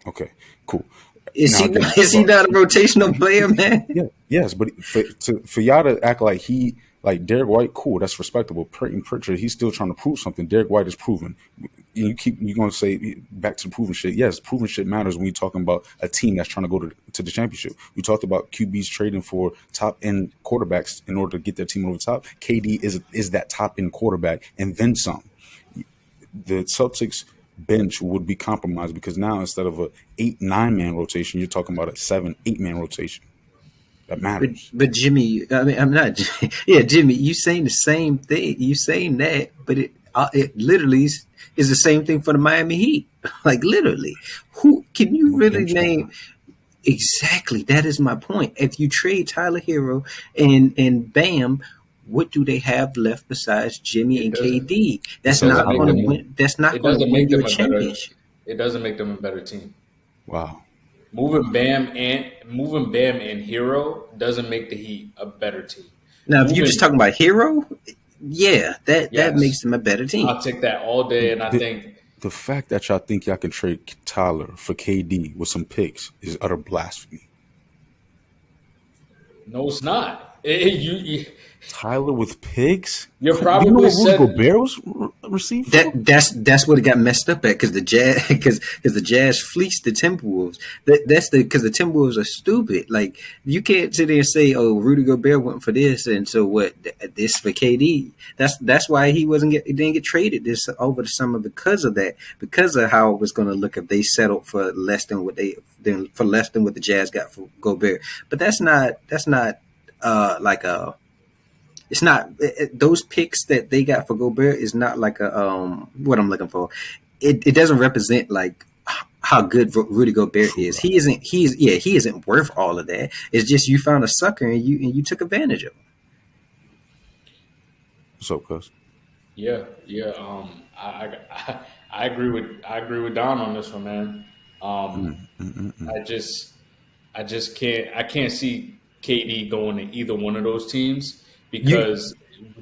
Okay, cool. Is Now he again, is he not a rotational player, man? yeah, yes, but for y'all to act like Derek White, cool, that's respectable. Peyton Pritchard, he's still trying to prove something. Derek White is proven. You're gonna say back to the proven shit. Yes, proven shit matters when you're talking about a team that's trying to go to the championship. We talked about QBs trading for top end quarterbacks in order to get their team over the top. KD is that top end quarterback and then some. The Celtics bench would be compromised because now instead of a 8-9 man rotation, you're talking about a 7-8 man rotation. That matters. But Jimmy, I mean, I'm not. Yeah, Jimmy, you saying the same thing. You saying that, but it literally is the same thing for the Miami Heat. Like literally, who can you really name? Exactly, that is my point. If you trade Tyler Hero and Bam, what do they have left besides Jimmy and KD? That's not going to win. That's not going to win you a championship. It doesn't make them a better team. Wow. moving Bam and Hero doesn't make the Heat a better team. Now, if you're just Moving, talking about hero, yeah, that makes yes, them a better team. I'll take that all day, and I The, think the fact that y'all think y'all can trade Tyler for KD with some picks is utter blasphemy. no, it's not. Tyler with picks? You're You know probably what Rudy set. Gobert was received for? That's what it got messed up at because the Jazz because the Jazz fleeced the Timberwolves. That's the because the Timberwolves are stupid. Like you can't sit there and say, "Oh, Rudy Gobert went for this," and so what? This for KD. That's why he didn't get traded this over the summer because of that. Because of how it was going to look if they settled for less than what the Jazz got for Gobert. But that's not like a it's not those picks that they got for Gobert is not like a what I'm looking for. It doesn't represent like how good Rudy Gobert True is. that. He isn't worth all of that. It's just you found a sucker and you took advantage of him. What's up, cuz? Yeah, yeah. I agree with Don on this one, man. Um, I just I can't see KD going to either one of those teams You because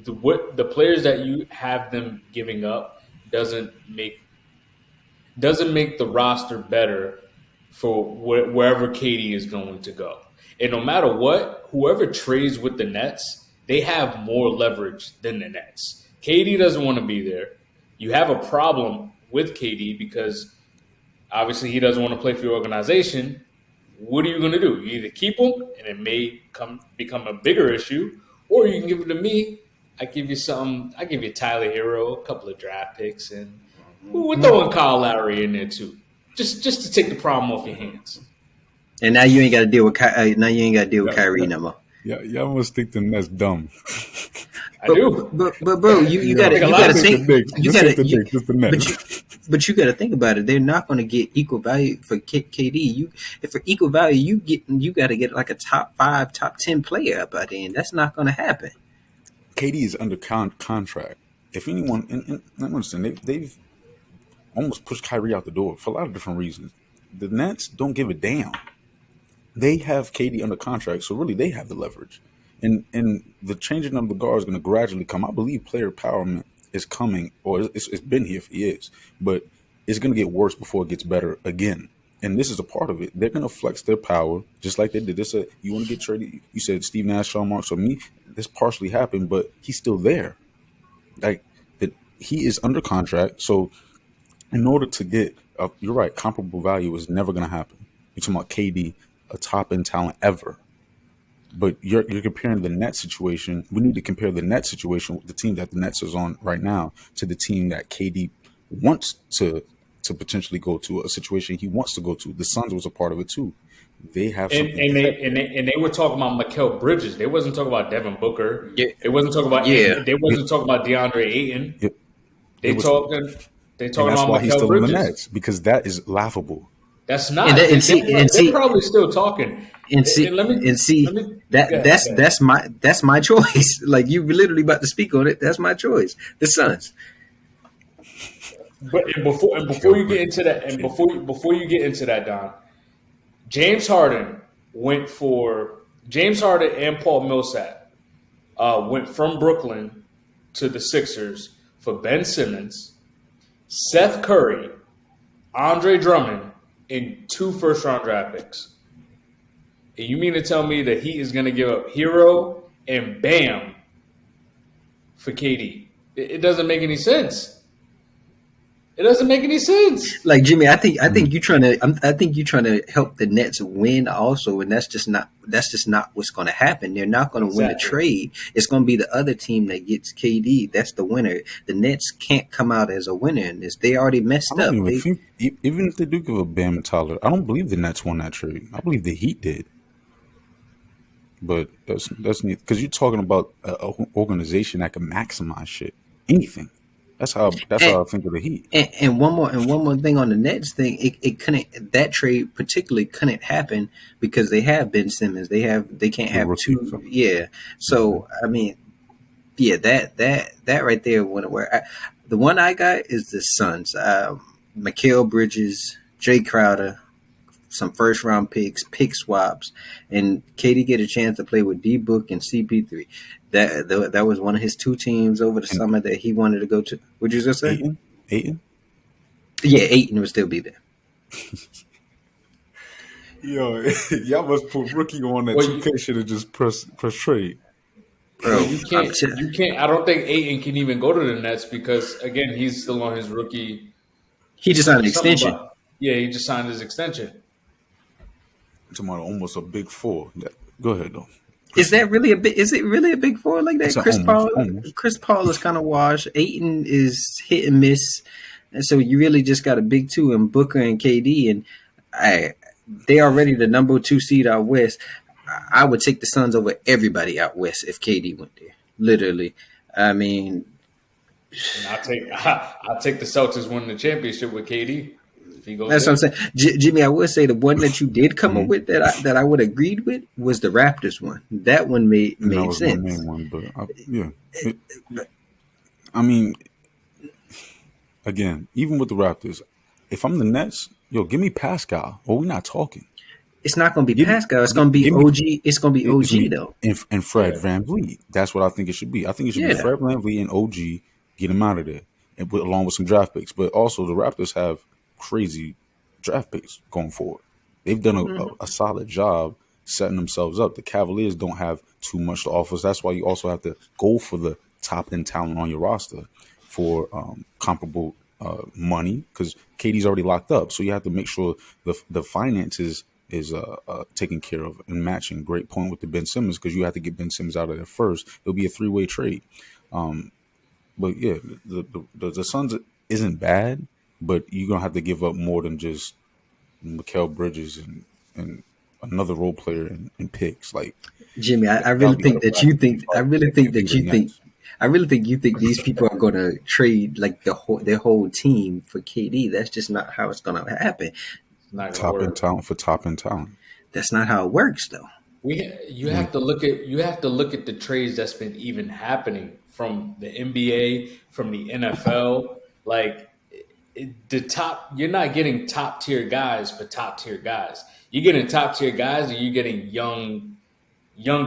the players that you have them giving up doesn't make doesn't make the roster better for wherever KD is going to go. And no matter what, whoever trades with the Nets, they have more leverage than the Nets. KD doesn't want to be there. You have a problem with KD because obviously he doesn't want to play for your organization. What are you going to do? You either keep him, and it may become a bigger issue, or you can give it to me. I give you something. I give you Tyler Hero, a couple of draft picks, and we're throwing Kyle Lowry in there too, just to take the problem off your hands. and now you ain't got to deal with now you ain't got to deal with Yeah, Kyrie yeah, no more. yeah. Y'all must think the Nets dumb. I do. But bro, you Yeah, gotta think a you lot gotta of this ain't think the Knicks. you This ain't gotta the you, Knicks. This the but you Nets. but you got to think about it. They're not going to get equal value for KD. If for equal value, you got to get like a top 5, top 10 player up by then. That's not going to happen. KD is under contract. If anyone, and I understand, they've almost pushed Kyrie out the door for a lot of different reasons. The Nets don't give a damn. They have KD under contract, so really they have the leverage. And the changing of the guard is going to gradually come. I believe player empowerment is coming, or it's been here for years, but it's going to get worse before it gets better again. And this is a part of it. They're going to flex their power just like they did. This you want to get traded. You said Steve Nash, Sean Marks, or me. This partially happened, but he's still there. Like that, he is under contract. So in order to get, you're right, comparable value is never going to happen. You're talking about KD, a top end talent ever. But you're comparing the net situation. We need to compare the net situation with the team that the Nets is on right now to the team that KD wants to potentially go to, a situation he wants to go to. The Suns was a part of it too. They have And something. and they were talking about Mikal Bridges. They wasn't talking about Devin Booker. Yeah, They wasn't talking about yeah. they wasn't talking about DeAndre Ayton. It, it They was, talking they and talking that's about why he's Mikal still in the Bridges. Nets because that is laughable. That's And not. that, and see and They're see probably still talking. and And see and let see me go that ahead, go ahead. that's my choice. Like you literally about to speak on it. That's my choice. The Suns. But before Kel you get Bridges into is that, and insane. before you get into that, Don, James Harden James Harden and Paul Millsap went from Brooklyn to the Sixers for Ben Simmons, Seth Curry, Andre Drummond, and 2 first-round draft picks. And you mean to tell me that he is going to give up Hero and Bam for KD? It doesn't make any sense. It doesn't make any sense. Like Jimmy, I Mm. think I think you're trying to help the Nets win also, and that's just not what's going to happen. They're not going to win the Exactly. trade. It's going to be the other team that gets KD. That's the winner. The Nets can't come out as a winner in this. They already I messed don't up. even think, even if they do give a Bam and Tyler, I don't believe the Nets won that trade. I believe the Heat did. But that's neat because you're talking about an organization that can maximize shit, anything. That's And, how I think of the Heat. and one more thing on the Nets thing, it couldn't that trade particularly couldn't happen because they have Ben Simmons. They can't The have rookie. two. So, Yeah. So I mean, yeah, that right there went where the one I got is the Suns. Mikal Bridges, Jay Crowder, some first round picks, pick swaps, and KD get a chance to play with D Book and CP3. That was one of his 2 teams over the And summer that he wanted to go to. Would you just say? Ayton? Yeah, Ayton would still be there. Yo, y'all must put rookie on that Well, 2K should have just press trade. Bro, you can't. I don't think Ayton can even go to the Nets because again, he's still on his rookie. he just signed an something extension. Yeah, he just signed his extension. Tomorrow, almost a big 4. Go ahead though. Is that really a big? Is it really a big 4 like that? It's Chris Paul. almost. Chris Paul is kind of washed. Ayton is hit and miss, and so you really just got a big 2 in Booker and KD, and they already the number 2 seed out west. I would take the Suns over everybody out west if KD went there. Literally, I mean, And I'll take the Celtics winning the championship with KD. If he goes that's there. what I'm saying. Jimmy, I would say the one that you did come up with that I would agreed with was the Raptors one. That one made That was sense. my main one, but I mean, again, even with the Raptors, if I'm the Nets, yo, give me Pascal, or we're not talking. It's not going to be Pascal. It's going to be OG. It's going to be OG though. And Fred VanVleet. That's what I think it should be. I think it should be Fred VanVleet and OG. Get him out of there, and along with some draft picks. But also, the Raptors have crazy draft picks going forward. They've done a solid job setting themselves up. The Cavaliers don't have too much to offer. So that's why you also have to go for the top end talent on your roster for comparable money because KD's already locked up. So you have to make sure the finances is taken care of and matching. Great point with the Ben Simmons because you have to get Ben Simmons out of there first. It'll be a 3-way trade. But yeah, the Suns isn't bad, but you're gonna have to give up more than just Mikal Bridges and another role player in picks. Like Jimmy, I really think that you think. I really think that you think. I really think you think these people are going to trade like their whole team for KD. That's just not how it's going to happen. Top end talent for top end talent. That's not how it works, though. You have to look at the trades that's been even happening from the NBA, from the NFL. Like you're not getting top tier guys for top tier guys. You're getting top tier guys, and you're getting young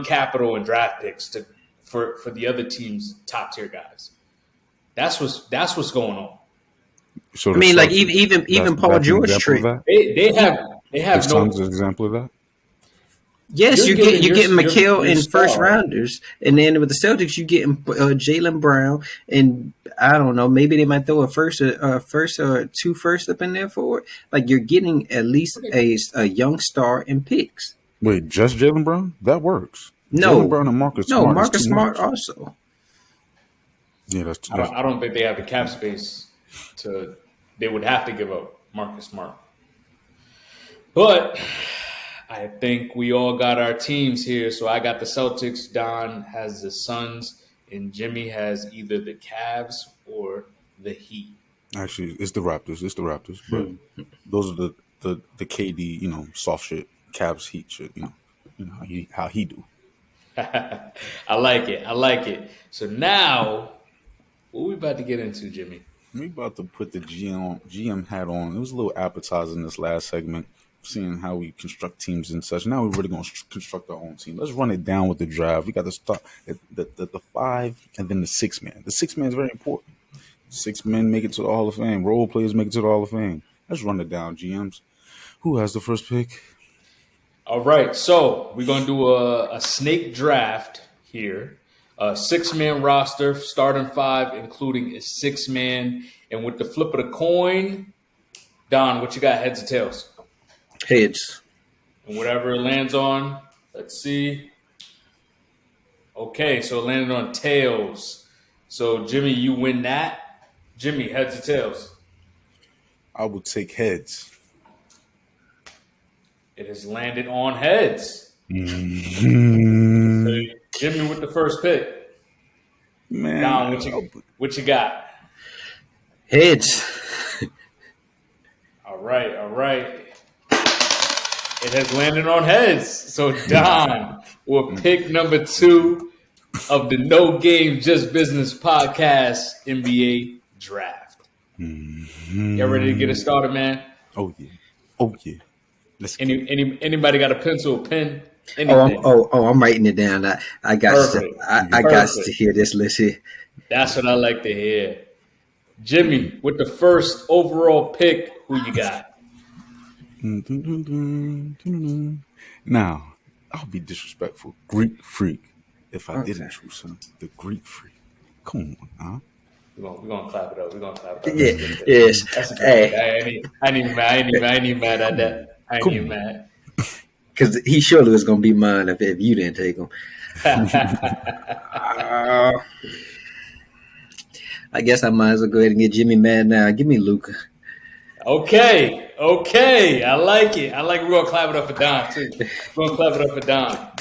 capital and draft picks for the other team's top tier guys. That's what's going on. So I mean, like even Paul George trade. They have no example of that. Yes, you're getting Mikal your in first star. rounders, and then with the Celtics, you're getting Jaylen Brown, and I don't know, maybe they might throw a first or 2 firsts up in there for it. Like you're getting at least a young star in picks. Wait, just Jaylen Brown? That works. No, Jaylen Brown and Marcus Smart. No, Marcus Smart also. Yeah, that's I don't think they have the cap space they would have to give up Marcus Smart. But I think we all got our teams here. So I got the Celtics, Don has the Suns, and Jimmy has either the Cavs or the Heat. Actually, it's the Raptors. But those are the KD, soft shit, Cavs Heat shit, how he do. I like it. So now, what we about to get into, Jimmy? We about to put the GM hat on. It was a little appetizing this last segment, seeing how we construct teams and such. Now we're really going to construct our own team. Let's run it down with the draft. We got to start the 5 and then the 6 man. The 6 man is very important. 6 men make it to the Hall of Fame. Role players make it to the Hall of Fame. Let's run it down, GMs. Who has the first pick? All right, so we're going to do a snake draft here. A 6-man roster, starting 5, including a 6-man. And with the flip of the coin, Don, what you got, heads or tails? Heads. And whatever it lands on, let's see. Okay, so it landed on tails. So, Jimmy, you win that. Jimmy, heads or tails? I would take heads. It has landed on heads. Mm-hmm. So, Jimmy with the first pick. Man, Don, what you got? Heads. All right. It has landed on heads. So Don will pick number 2 of the No Game Just Business podcast NBA draft. Mm-hmm. Y'all ready to get it started, man? Oh yeah. Let's get it. Anybody got a pencil, a pen, Oh, anything? I'm writing it down. I got Perfect. I got to hear this. Let's see. That's what I like to hear. Jimmy, with the first overall pick, who you got? Now, I'll be disrespectful. Greek freak. If I Okay. didn't choose him, the Greek freak. Come on, huh? We're gonna clap it up. We're gonna clap it up. Yeah, yes. That's a good Hey, pick. I ain't even mad at that. I ain't Come even on. mad. because he surely was gonna be mine if you didn't take him. I guess I might as well go ahead and get Jimmy mad now. Give me Luca. Okay. I like it. We're gonna clap it up for Don too. We're gonna clap it up for Don.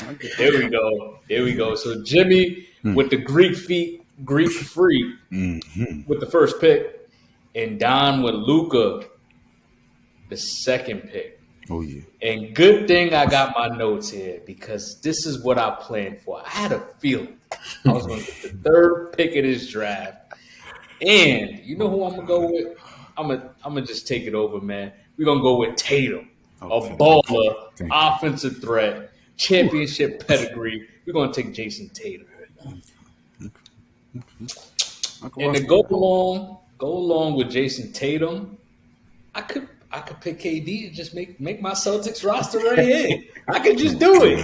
There we go. So Jimmy with the Greek freak with the first pick, and Don with Luca, the second pick. Oh yeah. And good thing I got my notes here because this is what I planned for. I had a feeling I was going to get the third pick of this draft. And you know who I'm going to go with? I'm gonna just take it over, man. We're going to go with Tatum, Okay. a baller, Thank you. offensive threat, championship pedigree. We're going to take Jason Tatum. I can And rock to go along with Jason Tatum, I could pick KD and just make my Celtics roster right here. I could just do it.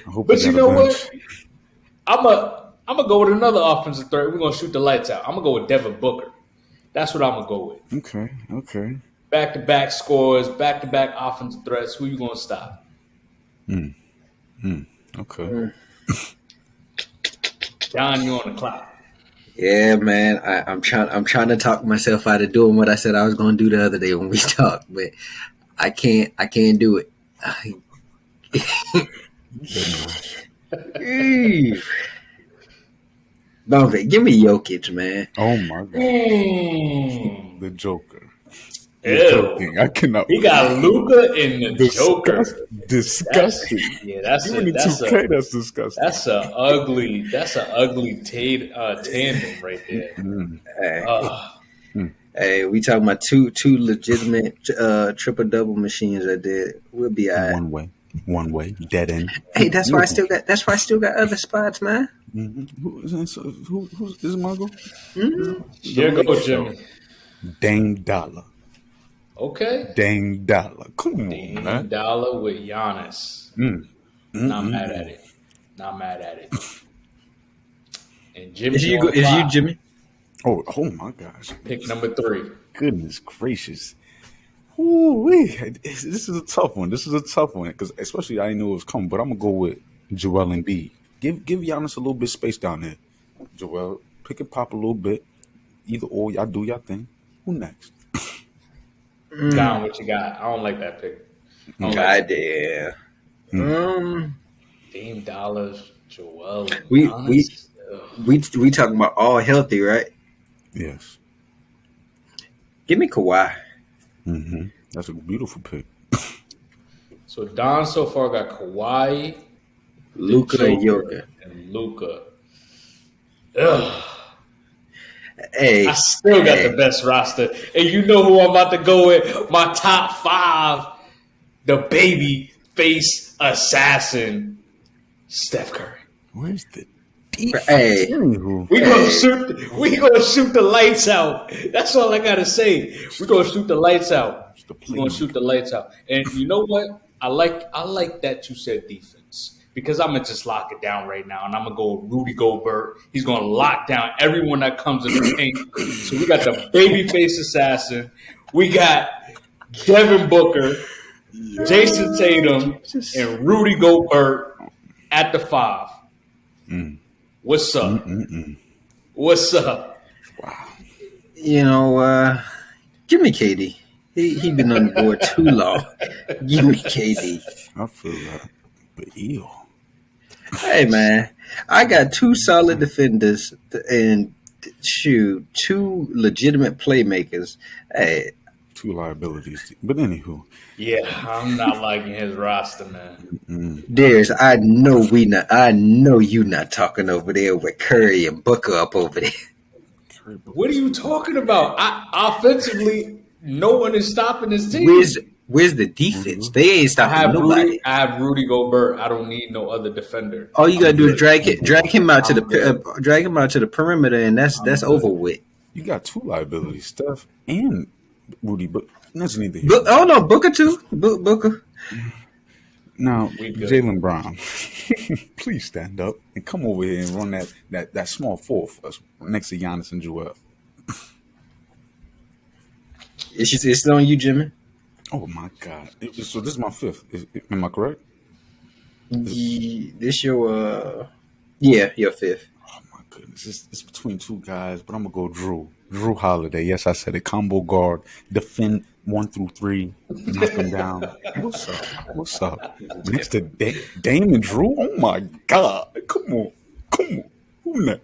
I hope But you you got a know bench. what? I'm gonna go with another offensive threat. We're gonna shoot the lights out. I'm gonna go with Devin Booker. That's what I'm gonna go with. Okay. Back-to-back scores, back-to-back offensive threats. Who you gonna stop? Okay. John, you on the clock. Yeah, man. I'm trying to talk myself out of doing what I said I was gonna do the other day when we talked, but I can't do it. Bonvic, give me Jokic, man. Oh my god. The Joker. Ew. You're joking. I cannot. He got Luca and the Joker. Disgusting. That's Even in 2K, that's disgusting. That's a ugly tandem right there. Hey, we talking about two legitimate triple double machines that did. We'll be all right. One way, dead end. Hey, that's why I still got other spots, man. Who's this Margot? Here goes Jimmy. Dame Dollar. Okay. Dame Dollar. Come on, Dame man. Dollar with Giannis. Not mad at it. And Jimmy, Is you Jimmy? Oh my gosh. pick number 3. Goodness gracious. Ooh-wee. This is a tough one. Because especially I didn't know it was coming, but I'm gonna go with Joel Embiid. Give Giannis a little bit of space down there. Joel, pick and pop a little bit. Either or, y'all do y'all thing. Who next? Don, what you got? I don't like that pick. God damn. Dame Dollars, Joel. We- Giannis. We talking about all healthy, right? Yes. Give me Kawhi. That's a beautiful pick. So Don so far got Kawhi, Luca and Joker. and Luca. Ugh. Hey, I still got the best roster. And you know who I'm about to go with? My top 5. The baby face assassin, Steph Curry. Where's the defense? Hey. Anywho. We gonna shoot the lights out. That's all I gotta say. We're gonna shoot the lights out. We're gonna shoot the lights out. And you know what? I like that you said defense. Because I'm gonna just lock it down right now, and I'm gonna go with Rudy Gobert. He's gonna lock down everyone that comes in the paint. So we got the babyface assassin. We got Devin Booker, Jason Tatum, and Rudy Gobert at the 5. What's up? What's up? You know, give me KD. He been on the board too long. Give me KD. I feel that. But ew. Hey man, I got 2 solid defenders and two legitimate playmakers. Hey, 2 liabilities. But anywho. Yeah, I'm not liking his roster, man. Darius, I know you not talking over there with Curry and Booker up over there. What are you talking about? Offensively, no one is stopping this team. Where's the defense? They ain't I stopping have nobody. Rudy. I have Rudy Gobert. I don't need no other defender. All you gotta I'm do is good. drag him out to I'm good. drag him out to the perimeter, and that's I'm over good. with. You got two liabilities, Steph and Rudy, but that's neither here nor Oh there. no, Booker too. Booker. Now, We good. Jalen Brown, please stand up and come over here and run that small four for us next to Giannis and Joel. It's on you, Jimmy. Oh my God! So this is my fifth. Am I correct? This your your fifth. Oh my goodness! It's between two guys, but I'm gonna go Drew. Drew Holiday. Yes, I said it. Combo guard, defend 1 through 3, knock him down. What's up? What's up? Next to Dame and Drew. Oh my God! Come on. Who next?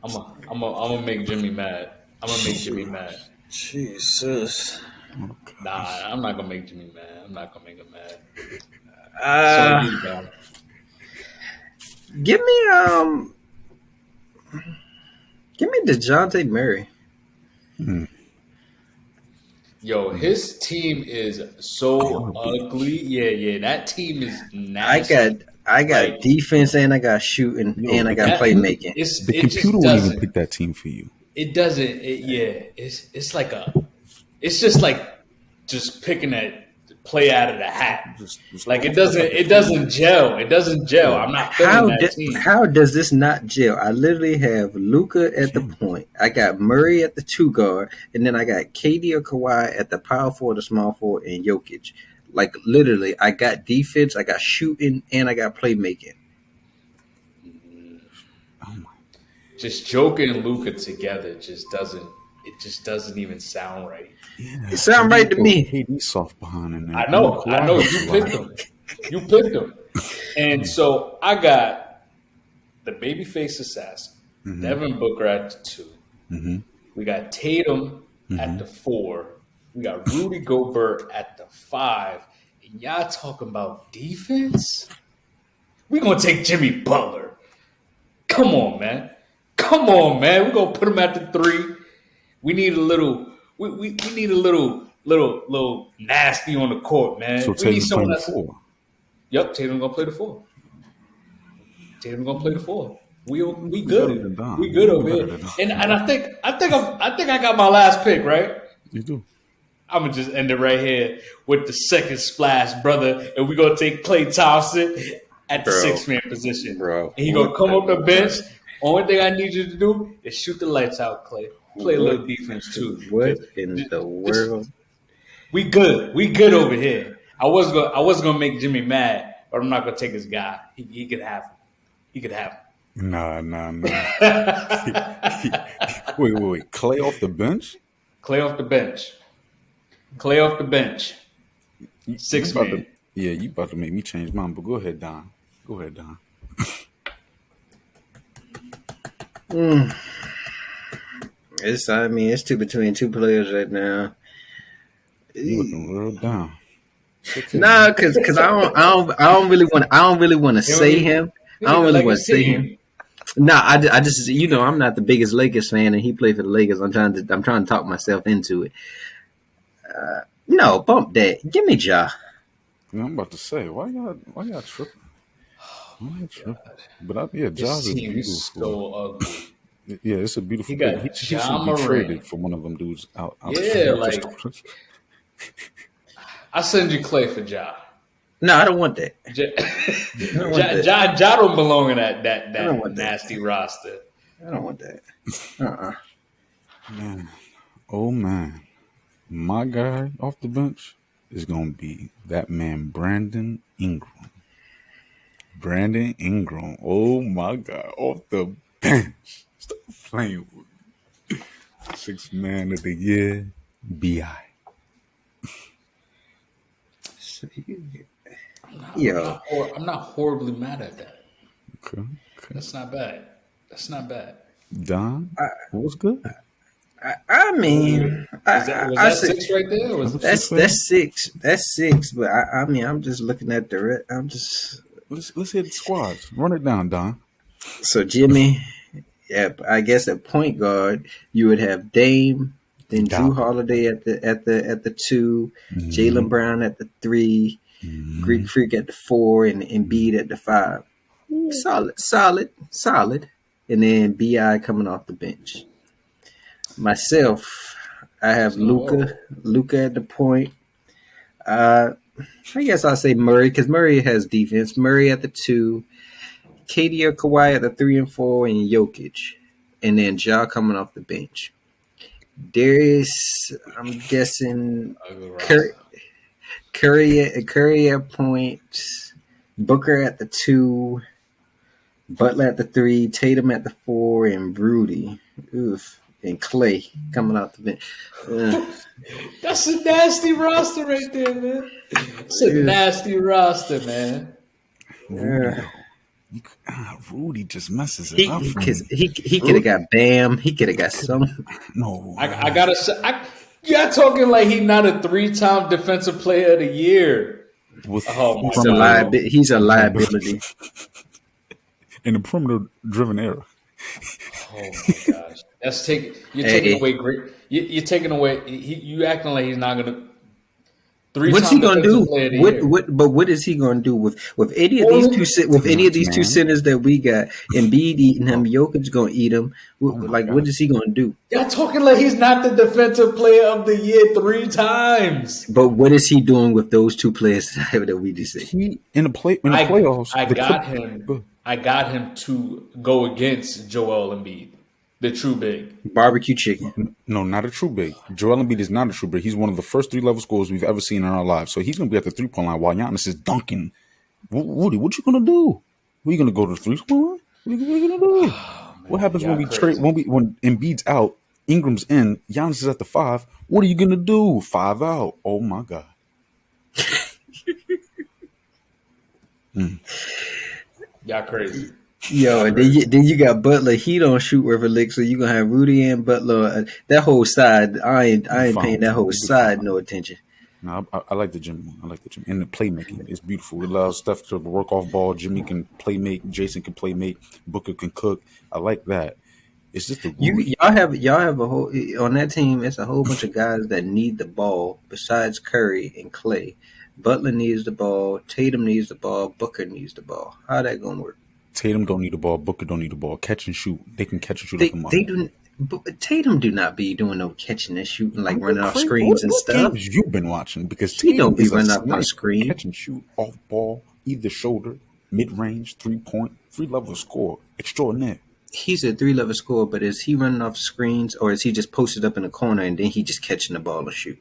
I'm gonna make Jimmy mad. I'm gonna make Jimmy mad. Jesus. Nah, I'm not gonna make Jimmy mad. I'm not gonna make him mad. Uh, So you, dog. give me DeJounte Murray. Yo, his team is so ugly. Yeah, that team is nasty. I got Like, defense and I got shooting and I got playmaking. The It computer just won't even doesn't. pick that team for you. It doesn't. It's like it's just like just picking a play out of the hat. Just Like it doesn't gel. It doesn't gel. I'm not feeling that team. How does this not gel? I literally have Luka at the point. I got Murray at the 2 guard, and then I got KD or Kawhi at the power forward, the small forward, and Jokic. Like literally, I got defense, I got shooting, and I got playmaking. Just Joker and Luca together just doesn't. It just doesn't even sound right. Yeah, It sound right to me. KD soft behind in there. I know. Kawhi You was picked him. You picked him. And so I got the babyface assassin, Devin Booker at the 2. Mm-hmm. We got Tatum at the 4. We got Rudy Gobert at the 5. And y'all talking about defense? We're going to take Jimmy Butler. Come on, man. We're going to put him at the 3. We need a little we need a little nasty on the court, man. So we need Tatum's someone playing that's 4. Yep, Tatum's going to play the 4. Tatum's going to play the 4. We better good. than Don. We good over We better here. than Don. And I think I got my last pick, right? You do. I'm gonna just end it right here with the second splash, brother, and we're gonna take Klay Thompson at the 6-man position, Bro. And he gonna come up the bench. Only thing I need you to do is shoot the lights out, Klay. Play a little defense too. What in the world? We good over here. I was gonna make Jimmy mad, but I'm not gonna take his guy. He could have him. He could have him. Nah. Wait. Klay off the bench? Klay off the bench. 6 You about man. you about to make me change mine, but go ahead, Don. It's between 2 players right now. You looking real down. Nah, because I don't really want to say him. I don't really want to say him. Nah, I just I'm not the biggest Lakers fan, and he played for the Lakers. I'm trying to talk myself into it. No, bump that. Give me Ja. Yeah, I'm about to say, why y'all tripping? But Jaws This is team beautiful. is so ugly. Yeah, it's a beautiful. He got He should Ja be Morant. traded for one of them dudes out. Yeah, like I send you Klay for Ja. No, I don't want that. Ja don't belong in that don't want that. nasty roster. I don't want that. Man, oh man, my guy off the bench is gonna be that man Brandon Ingram. Oh my God, off the bench. Stop playing with me. 6th man of the year, Bi. I'm not horribly mad at that. Okay. That's not bad. Don, what was good? I mean, Was that 6 right there? Or was that's 6. That's 6. But I'm just looking at the red. I'm just Let's hit the squads. Run it down, Don. so Jimmy. Yeah, I guess at point guard you would have Dame, Then Drew Holiday at the 2, Jaylen Brown at the 3, Greek Freak at the 4, and Embiid at the 5. Solid. And then Bi coming off the bench. Myself, I have Luka at the point. I guess I'll say Murray because Murray has defense. Murray at the 2, KD or Kawhi at the 3 and 4, and Jokic, and then Ja coming off the bench. Darius, I'm guessing Curry at point, Booker at the 2, Butler at the 3, Tatum at the 4, and Rudy. Oof. And Clay coming out the bench. That's a nasty roster right there, man. It's a nasty roster, man. Rudy just messes it up. Because he could have got Bam. He could have got some. No. I gotta say, you're talking like he's not a 3-time defensive player of the year. He's a liability. In the perimeter-driven era. Oh my gosh, you're taking away great. You're taking away. You acting like he's not gonna. What's he gonna do? What is he gonna do with any of these two centers that we got? Embiid eating him, Jokic gonna eat him. What is he gonna do? Y'all talking like he's not the defensive player of the year 3 times. But what is he doing with those two players that we just said? In the playoffs, I got him to go against Joel Embiid, the true big. Barbecue chicken. No, not a true big. Joel Embiid is not a true big. He's one of the first 3-level scorers we've ever seen in our lives. So he's going to be at the 3-point line while Giannis is dunking. Woody, what you going to do? Are you going to go to the 3-point line? What are you going to do? What happens when Embiid's out, Ingram's in, Giannis is at the 5? What are you going to do? 5 out. Oh, my God. Y'all crazy. Yo, and then you got Butler. He don't shoot worth a lick, so you gonna have Rudy and Butler. That whole side, I ain't paying that whole side no attention. No, I like the Jimmy. I like the Jimmy. And the playmaking is beautiful. It allows Steph to work off ball. Jimmy can playmate. Jason can playmate. Booker can cook. I like that. It's just y'all have a whole on that team. It's a whole bunch of guys that need the ball besides Curry and Clay. Butler needs the ball. Tatum needs the ball. Booker needs the ball. How that gonna work? Tatum don't need the ball. Booker don't need the ball. Catch and shoot. They can catch and shoot like a mother. They do. But Tatum do not be doing no catching and shooting, like running off screens and stuff. Games you've been watching because he don't be running off my screen. Catch and shoot off ball, either shoulder, mid range, 3-point, 3-level score, extraordinaire. He's a 3-level scorer, but is he running off screens or is he just posted up in the corner and then he just catching the ball and shoot?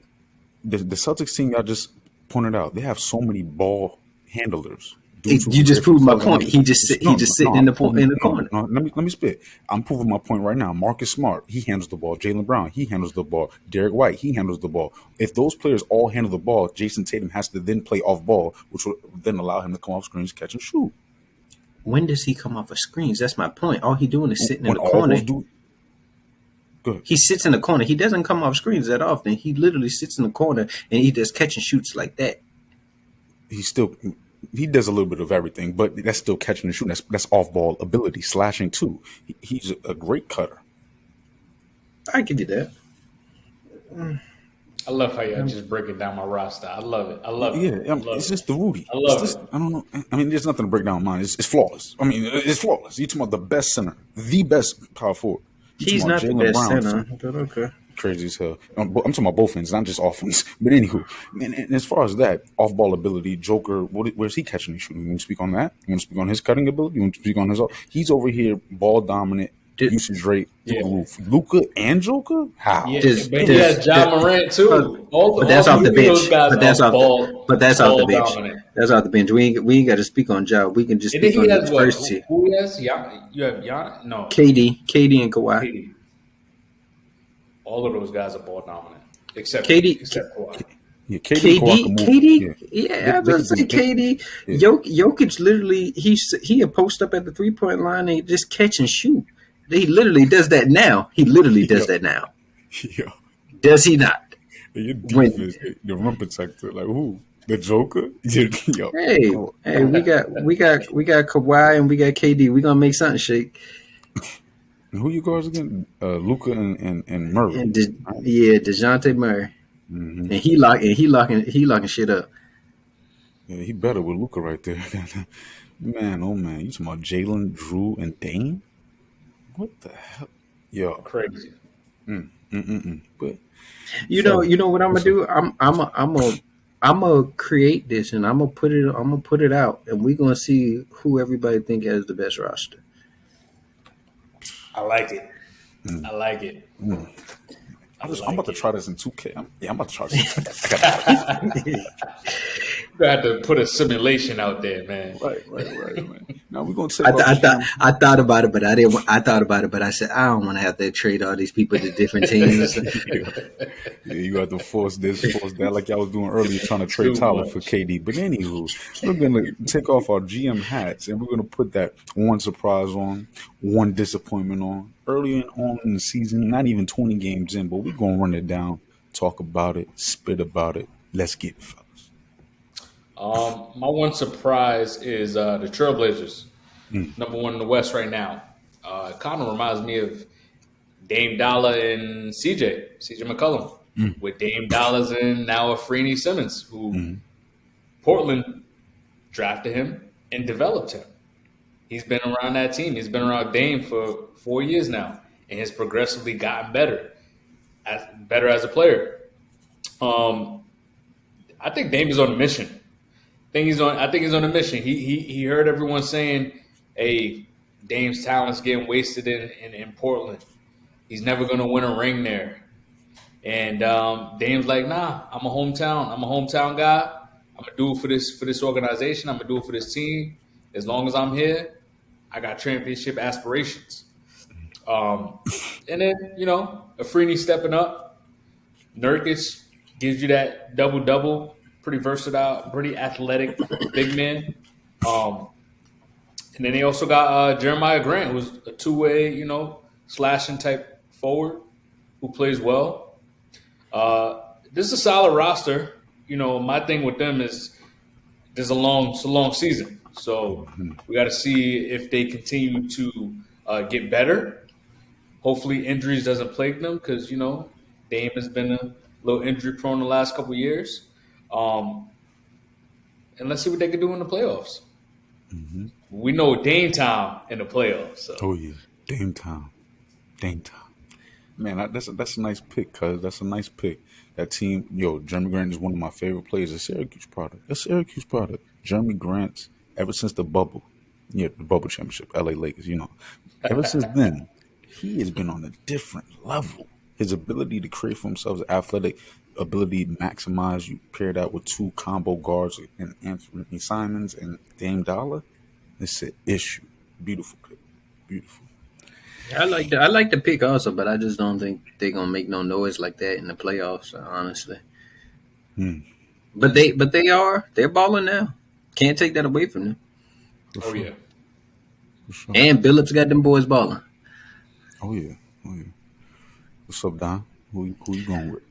The Celtics team y'all just pointed out, they have so many ball handlers. You just proved my point. He just sitting in the corner. No, let me spit. I'm proving my point right now. Marcus Smart, he handles the ball. Jaylen Brown, he handles the ball. Derek White, he handles the ball. If those players all handle the ball, Jason Tatum has to then play off ball, which will then allow him to come off screens, catch and shoot. When does he come off of screens? That's my point. All he doing is sitting in the corner. Good. He sits in the corner. He doesn't come off screens that often. He literally sits in the corner and he does catch and shoots like that. He does a little bit of everything, but that's still catching and shooting. That's off-ball ability, slashing too. He's a great cutter. I give you that. I love how y'all just breaking down my roster. I love it. Yeah, it's just the Rudy. I love it. I don't know. I mean, there's nothing to break down mine. It's flawless. I mean, it's flawless. You're talking about the best center, the best power forward. He's not the best center, but okay. Crazy as hell. I'm talking about both ends, not just offense. But anywho, and as far as that off-ball ability, Joker, where's he catching and shooting? You want to speak on that? You want to speak on his cutting ability? You want to speak on his? He's over here ball dominant, usage rate through the roof. Luka and Joker? How? Yeah, but he has John Morant too. But that's off the bench. But that's off the bench. That's off the bench. We ain't got to speak on Ja. We can just speak on the first team. Who he has? You have Jan? No. KD and Kawhi. KD. All of those guys are ball dominant, except Kawhi. Yeah, KD. Yeah, I was going to say KD. Yeah. Jokic literally, he post up at the 3-point line and just catch and shoot. He literally does that now. Yeah. Does he not? Your defense, the rim protector, like who? The Joker? Yo. Hey, we got Kawhi and we got KD. We gonna make something shake. And who you guards again? Luca and Murray. And Right? yeah, DeJounte Murray, Mm-hmm. and he locking shit up. Yeah, he better with Luca right there. Man, oh man, you talking about Jalen, Drew, and Dame? What the hell? Yo, Crazy. but You fellas, know what I'm gonna what's up? do? I'm gonna create this and I'm gonna put it out, and we're gonna see who everybody think has the best roster. I like it. I like it. I I'm about like to it. try this in 2K. I'm about to try this. I gotta try this. You have to put a simulation out there, man. Right, man. Now we're gonna take our GM. I thought about it, but I didn't. I thought about it, but I said I don't want to have to trade all these people to different teams. Yeah, you got to force this, force that, like y'all was doing earlier, trying to trade Too Tyler for much. KD. But anywho, we're gonna take off our GM hats and we're gonna put that one surprise on, one disappointment on. Earlier on in the season, not even 20 games in, but we're gonna run it down, talk about it, spit about it. Let's get it, fellas. My one surprise is the Trailblazers, number one in the West right now. It kind of reminds me of Dame Dollar and CJ McCollum, with Dame Dollars and now Afrini Simmons, who Portland drafted him and developed him. He's been around that team. He's been around Dame for 4 years now, and has progressively gotten better as a player. Um, I think Dame is on a mission. I think he's on a mission. He heard everyone saying, "Hey, Dame's talent's getting wasted in Portland. He's never going to win a ring there." And Dame's like, "Nah, I'm a hometown guy. I'm gonna do it for this organization. I'm gonna do it for this team. As long as I'm here, I got championship aspirations." Um, and then Afrini stepping up. Nurkic gives you that double double. Pretty versatile, pretty athletic big man. Um, and then they also got Jeremiah Grant, who's a two-way, slashing type forward who plays well. This is a solid roster. My thing with them is it's a long season, so we got to see if they continue to get better. Hopefully, injuries doesn't plague them because Dame has been a little injury prone the last couple of years. And let's see what they can do in the playoffs. We know Dame time in the playoffs. So. Oh yeah, Dame time, Dame time. Man, that's a nice pick, cuz that's a nice pick. That team, Jeremy Grant is one of my favorite players. A Syracuse product. A Syracuse product. Jeremy Grant's ever since the bubble, the bubble championship, LA Lakers. Ever since then, he has been on a different level. His ability to create for himself, his athletic ability to maximize. You pair that with two combo guards and Anthony Simons and Dame Dollar. It's an issue. Beautiful pick. Beautiful. I like the pick also, but I just don't think they're gonna make no noise like that in the playoffs. Honestly, Hmm. they're balling now. Can't take that away from them. For Oh sure. yeah. For sure. And Billups got them boys balling. Oh yeah. Oh yeah. What's up, Don? Who you going with?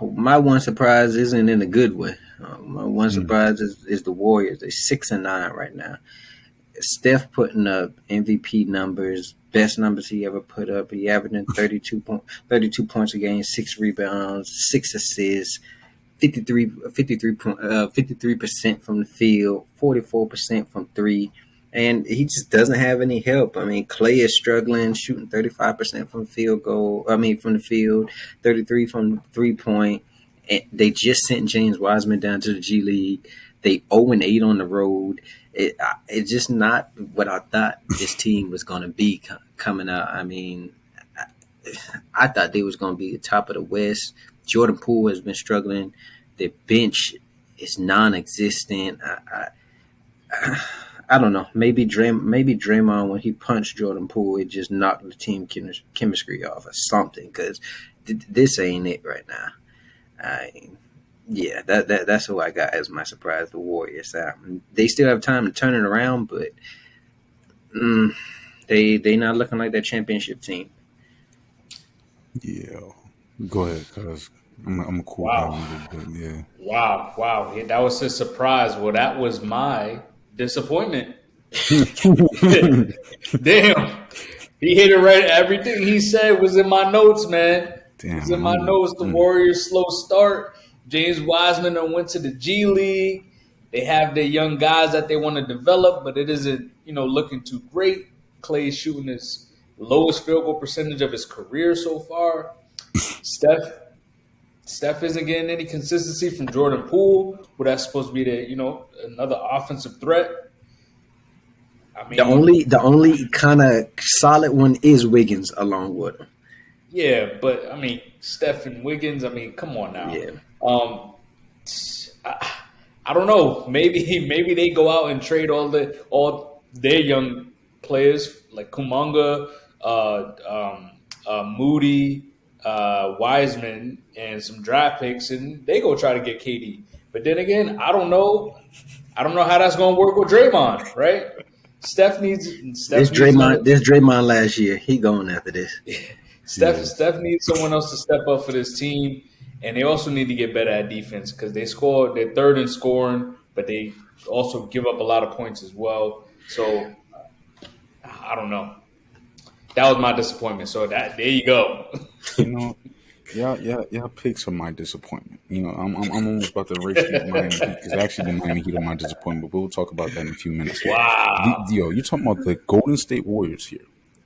My one surprise isn't in a good way. My one surprise is the Warriors. They're 6-9 right now. Steph putting up MVP numbers, best numbers he ever put up. He averaging 32 points a game, 6 rebounds, 6 assists, 53% from the field, 44% from three. And he just doesn't have any help. I mean, Clay is struggling, shooting 35% from from the field, 33 from 3-point. And they just sent James Wiseman down to the G League. They 0-8 on the road. It's just not what I thought this team was going to be coming out. I mean, I thought they was going to be the top of the West. Jordan Poole has been struggling. The bench is non-existent. I don't know. Maybe Draymond, when he punched Jordan Poole, it just knocked the team chemistry off or something. Because this ain't it right now. Yeah, that's who I got as my surprise. The Warriors. They still have time to turn it around, but they not looking like that championship team. Yeah. Go ahead, cuz I'm a cool guy a Wow. little bit. Yeah. Wow. Yeah, that was his surprise. Well, that was my disappointment. Damn. He hit it right. Everything he said was in my notes, man. It was in Damn, my notes. The Warriors' slow start. James Wiseman done went to the G League. They have their young guys that they want to develop, but it isn't, looking too great. Clay's shooting his lowest field goal percentage of his career so far. Steph Steph isn't getting any consistency from Jordan Poole, who that's supposed to be another offensive threat. I The mean, only kind of solid one is Wiggins along with him. yeah, but I mean, Steph and Wiggins. I mean, come on now. Yeah. I don't know. Maybe they go out and trade all their young players like Kuminga, Moody, Wiseman, and some draft picks, and they go try to get KD. But then again, I don't know. I don't know how that's going to work with Draymond, right? Steph needs another. This Draymond last year, he going after this. Steph needs someone else to step up for this team, and they also need to get better at defense because they're third in scoring, but they also give up a lot of points as well. So I don't know. That was my disappointment. So there you go. Y'all picks are my disappointment. I'm almost about to race these Miami Heat because actually the Miami Heat are my disappointment, but we'll talk about that in a few minutes. Wow. You're talking about the Golden State Warriors here.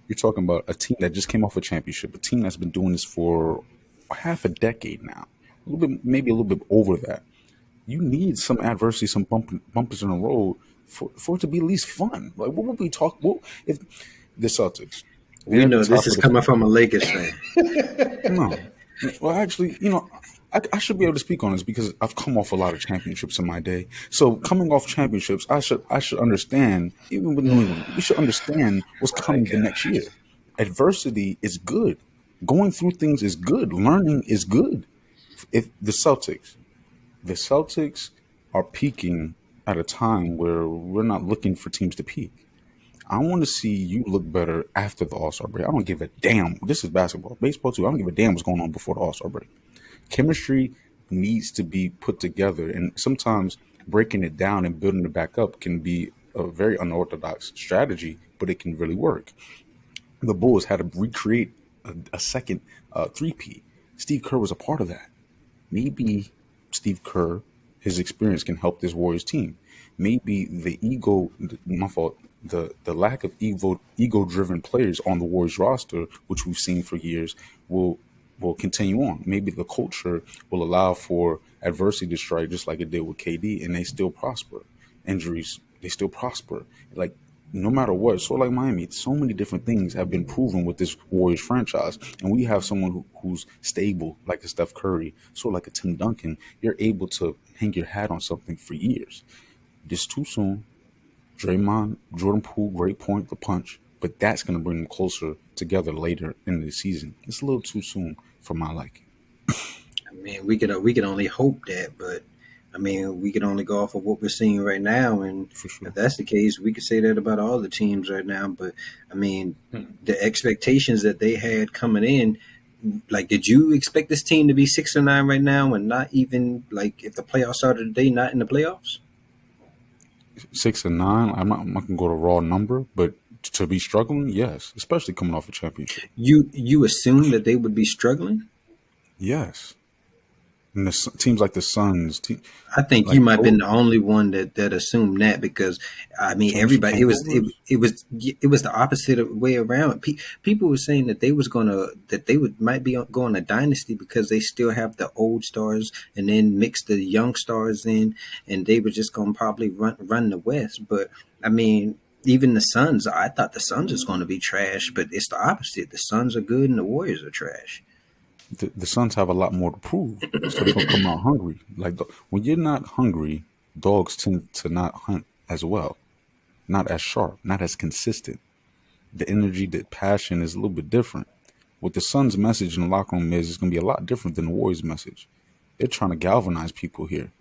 You're talking about a team that just came off a championship, a team that's been doing this for half a decade now, maybe a little bit over that. You need some adversity, some bumpers in the road for it to be at least fun. Like, what would we talk? If the Celtics? We know this is coming from a Lakers fan. No. Well, actually, I should be able to speak on this because I've come off a lot of championships in my day. So coming off championships, I should understand, even with New England, we should understand what's coming the next year. Adversity is good. Going through things is good. Learning is good. If the Celtics are peaking at a time where we're not looking for teams to peak. I want to see you look better after the All-Star break. I don't give a damn. This is basketball. Baseball, too. I don't give a damn what's going on before the All-Star break. Chemistry needs to be put together. And sometimes breaking it down and building it back up can be a very unorthodox strategy, but it can really work. The Bulls had to recreate a second three-peat. Steve Kerr was a part of that. Maybe Steve Kerr, his experience can help this Warriors team. Maybe the lack of ego-driven players on the Warriors roster, which we've seen for years, will continue on. Maybe the culture will allow for adversity to strike just like it did with KD, and they still prosper. Injuries, they still prosper. Like, no matter what, so like Miami, so many different things have been proven with this Warriors franchise. And we have someone who's stable, like a Steph Curry, so like a Tim Duncan. You're able to hang your hat on something for years. This too soon. Draymond, Jordan Poole, great point, the punch. But that's going to bring them closer together later in the season. It's a little too soon for my liking. I mean, we could only hope that, but I mean, we can only go off of what we're seeing right now, and For sure. if that's the case, we could say that about all the teams right now. But I mean, the expectations that they had coming in, like, did you expect this team to be 6-9 right now, and not even like if the playoffs started today, not in the playoffs? 6-9. I'm not going to go to raw number, but to be struggling, yes, especially coming off a championship. You assume that they would be struggling? Yes. And teams like the Suns, I think like you might have been the only one that assumed that, because I mean everybody, it was the opposite way around. People were saying that they might be going a dynasty because they still have the old stars and then mix the young stars in, and they were just going to probably run the West. But I mean, even the Suns, I thought the Suns was going to be trash, but it's the opposite. The Suns are good and the Warriors are trash. the Suns have a lot more to prove, so they're gonna come out hungry. Like when you're not hungry, dogs tend to not hunt as well, not as sharp, not as consistent. The energy, the passion is a little bit different. What the Suns' message in the locker room is going to be a lot different than the Warriors' message. They're trying to galvanize people here.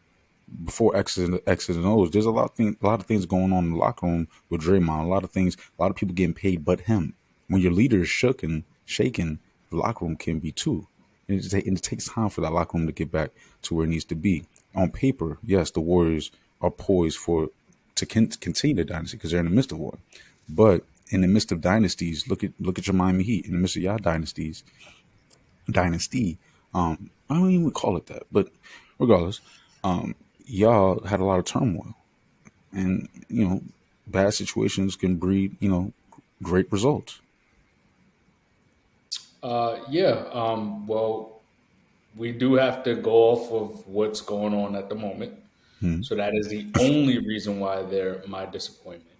Before X's and O's, there's a lot of things going on in the locker room with Draymond. A lot of people getting paid, but him. When your leader is shaken, the locker room can be too. And it takes time for that locker room to get back to where it needs to be. On paper, yes, the Warriors are poised to continue the dynasty because they're in the midst of one. But in the midst of dynasties, look at your Miami Heat. In the midst of y'all dynasty, I don't even call it that, but regardless, y'all had a lot of turmoil, and bad situations can breed great results. Yeah. Well, we do have to go off of what's going on at the moment. Hmm. So that is the only reason why they're my disappointment.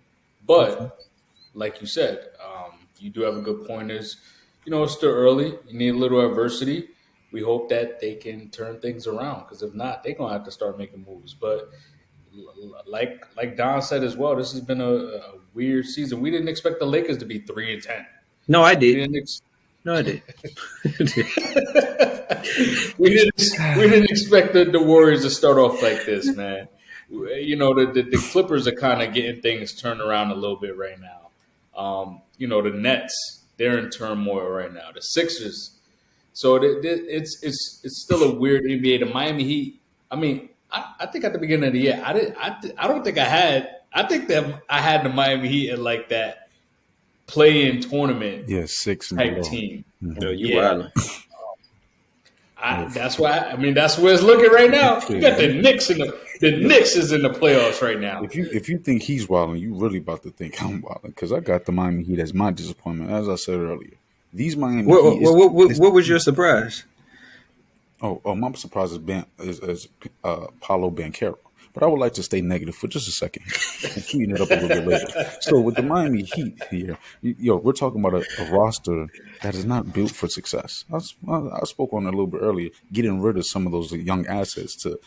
Okay. But like you said, you do have a good point. Is it's still early. You need a little adversity. We hope that they can turn things around because if not, they're gonna have to start making moves. But like Don said as well, this has been a weird season. We didn't expect the Lakers to be 3-10. No, I We did. didn't. No, I did. We didn't expect the Warriors to start off like this, man. The Clippers are kind of getting things turned around a little bit right now. The Nets, they're in turmoil right now. The Sixers, so it's still a weird NBA. The Miami Heat. I mean, I think at the beginning of the year, I don't think I had. I think that I had the Miami Heat at like that play-in tournament Yeah, 6 and type below. team. No, you Yeah, wildin'. that's why. I mean, that's where it's looking right now. You got the Knicks the Knicks is in the playoffs right now. If you think he's wilding, you really about to think I'm wilding because I got the Miami Heat as my disappointment. As I said earlier, these Miami Heat What was your surprise? my surprise is Paulo Banchero. But I would like to stay negative for just a second and sweeten it up a little bit later. So with the Miami Heat here, we're talking about a roster that is not built for success. I spoke on it a little bit earlier, getting rid of some of those young assets to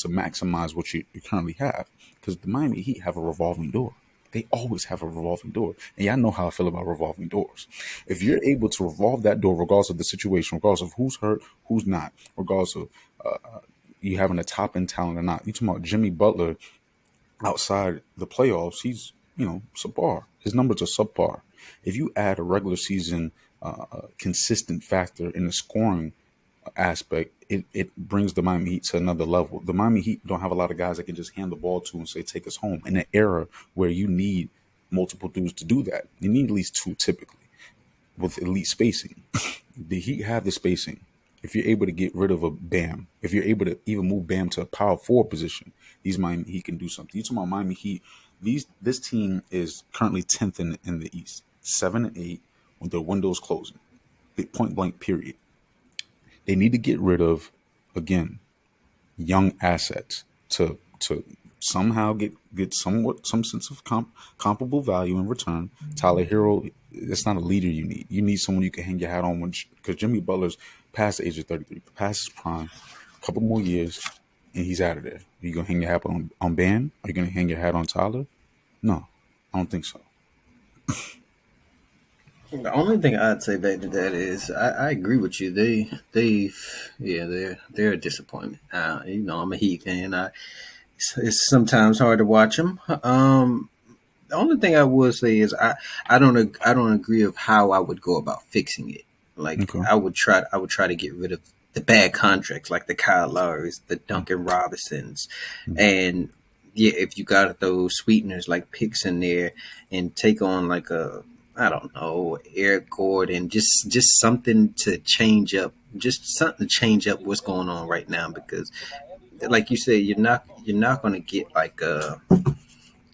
maximize what you currently have. Because the Miami Heat have a revolving door. They always have a revolving door. And y'all know how I feel about revolving doors. If you're able to revolve that door, regardless of the situation, regardless of who's hurt, who's not, regardless of you having a top end talent or not. You talking about Jimmy Butler outside the playoffs? He's subpar. His numbers are subpar. If you add a regular season consistent factor in the scoring aspect, it brings the Miami Heat to another level. The Miami Heat don't have a lot of guys that can just hand the ball to and say, take us home. In an era where you need multiple dudes to do that, you need at least two typically with elite spacing. The Heat have the spacing. If you're able to get rid of a Bam, if you're able to even move Bam to a power forward position, these Miami Heat can do something. You talking about Miami Heat? This team is currently 10th in the East, 7-8 with their windows closing. Point blank. Period. They need to get rid of, again, young assets to somehow get some sense of comparable value in return. Tyler Hero, it's not a leader you need. You need someone you can hang your hat on because Jimmy Butler's past the age of 33, past his prime, a couple more years, and he's out of there. Are you gonna hang your hat on Bam? Are you gonna hang your hat on Tyler? No, I don't think so. The only thing I'd say back to that is I agree with you. They're a disappointment. I'm a Heat fan. It's sometimes hard to watch them. The only thing I will say is I don't agree of how I would go about fixing it. Like Okay. I would try to get rid of the bad contracts, like the Kyle Lowrys, the Duncan Robinsons, and yeah, if you got those sweeteners like picks in there, and take on like I don't know, Eric Gordon, just something to change up, what's going on right now. Because, like you said, you're not going to get like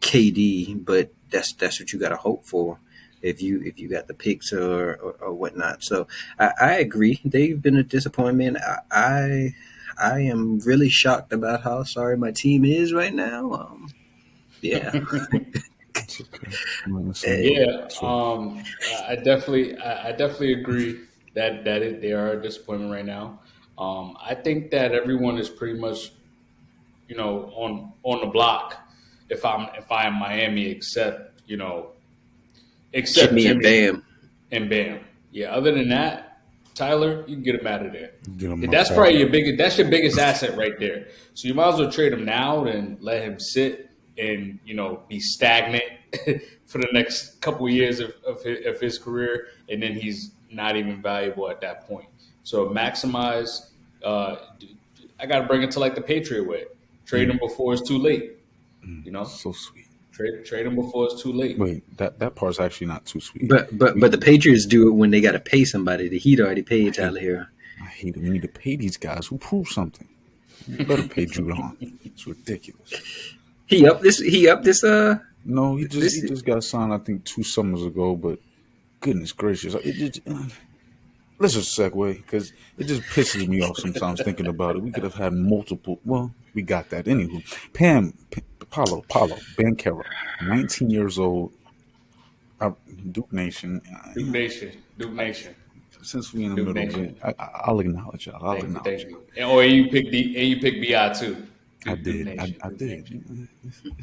KD, but that's what you got to hope for if you got the picks or whatnot. So I agree, they've been a disappointment. I am really shocked about how sorry my team is right now. Yeah. It's okay. I'm gonna Yeah, so, I definitely agree that they are a disappointment right now. I think that everyone is pretty much on the block if I am Miami, except Jimmy and Jimmy Bam. and Bam. Yeah, other than that, Tyler, you can get him out of there. get him That's out probably there. that's your biggest asset right there. So you might as well trade him now and let him sit and be stagnant for the next couple of years of his career, and then he's not even valuable at that point. So maximize. I got to bring it to like the Patriot way. Trade him before it's too late. You know. So sweet. Trade him before it's too late. Wait, that part's actually not too sweet. But the Patriots do it when they got to pay somebody. The Heat already paid Tyler Hero. I hate it. We need to pay these guys who prove something. You better pay Judon. It's ridiculous. He up this. No, he just got signed, I think, 2 summers ago. But goodness gracious, let's just segue because it just pisses me off sometimes thinking about it. We could have had multiple. Well, we got that anywho. Paulo Banchero, 19 years old, Duke Nation. Duke Nation. Since we in the Duke middle Nation. of it, I'll acknowledge y'all. Thank you. And you picked Bi too. I Duke did. Nation. I did.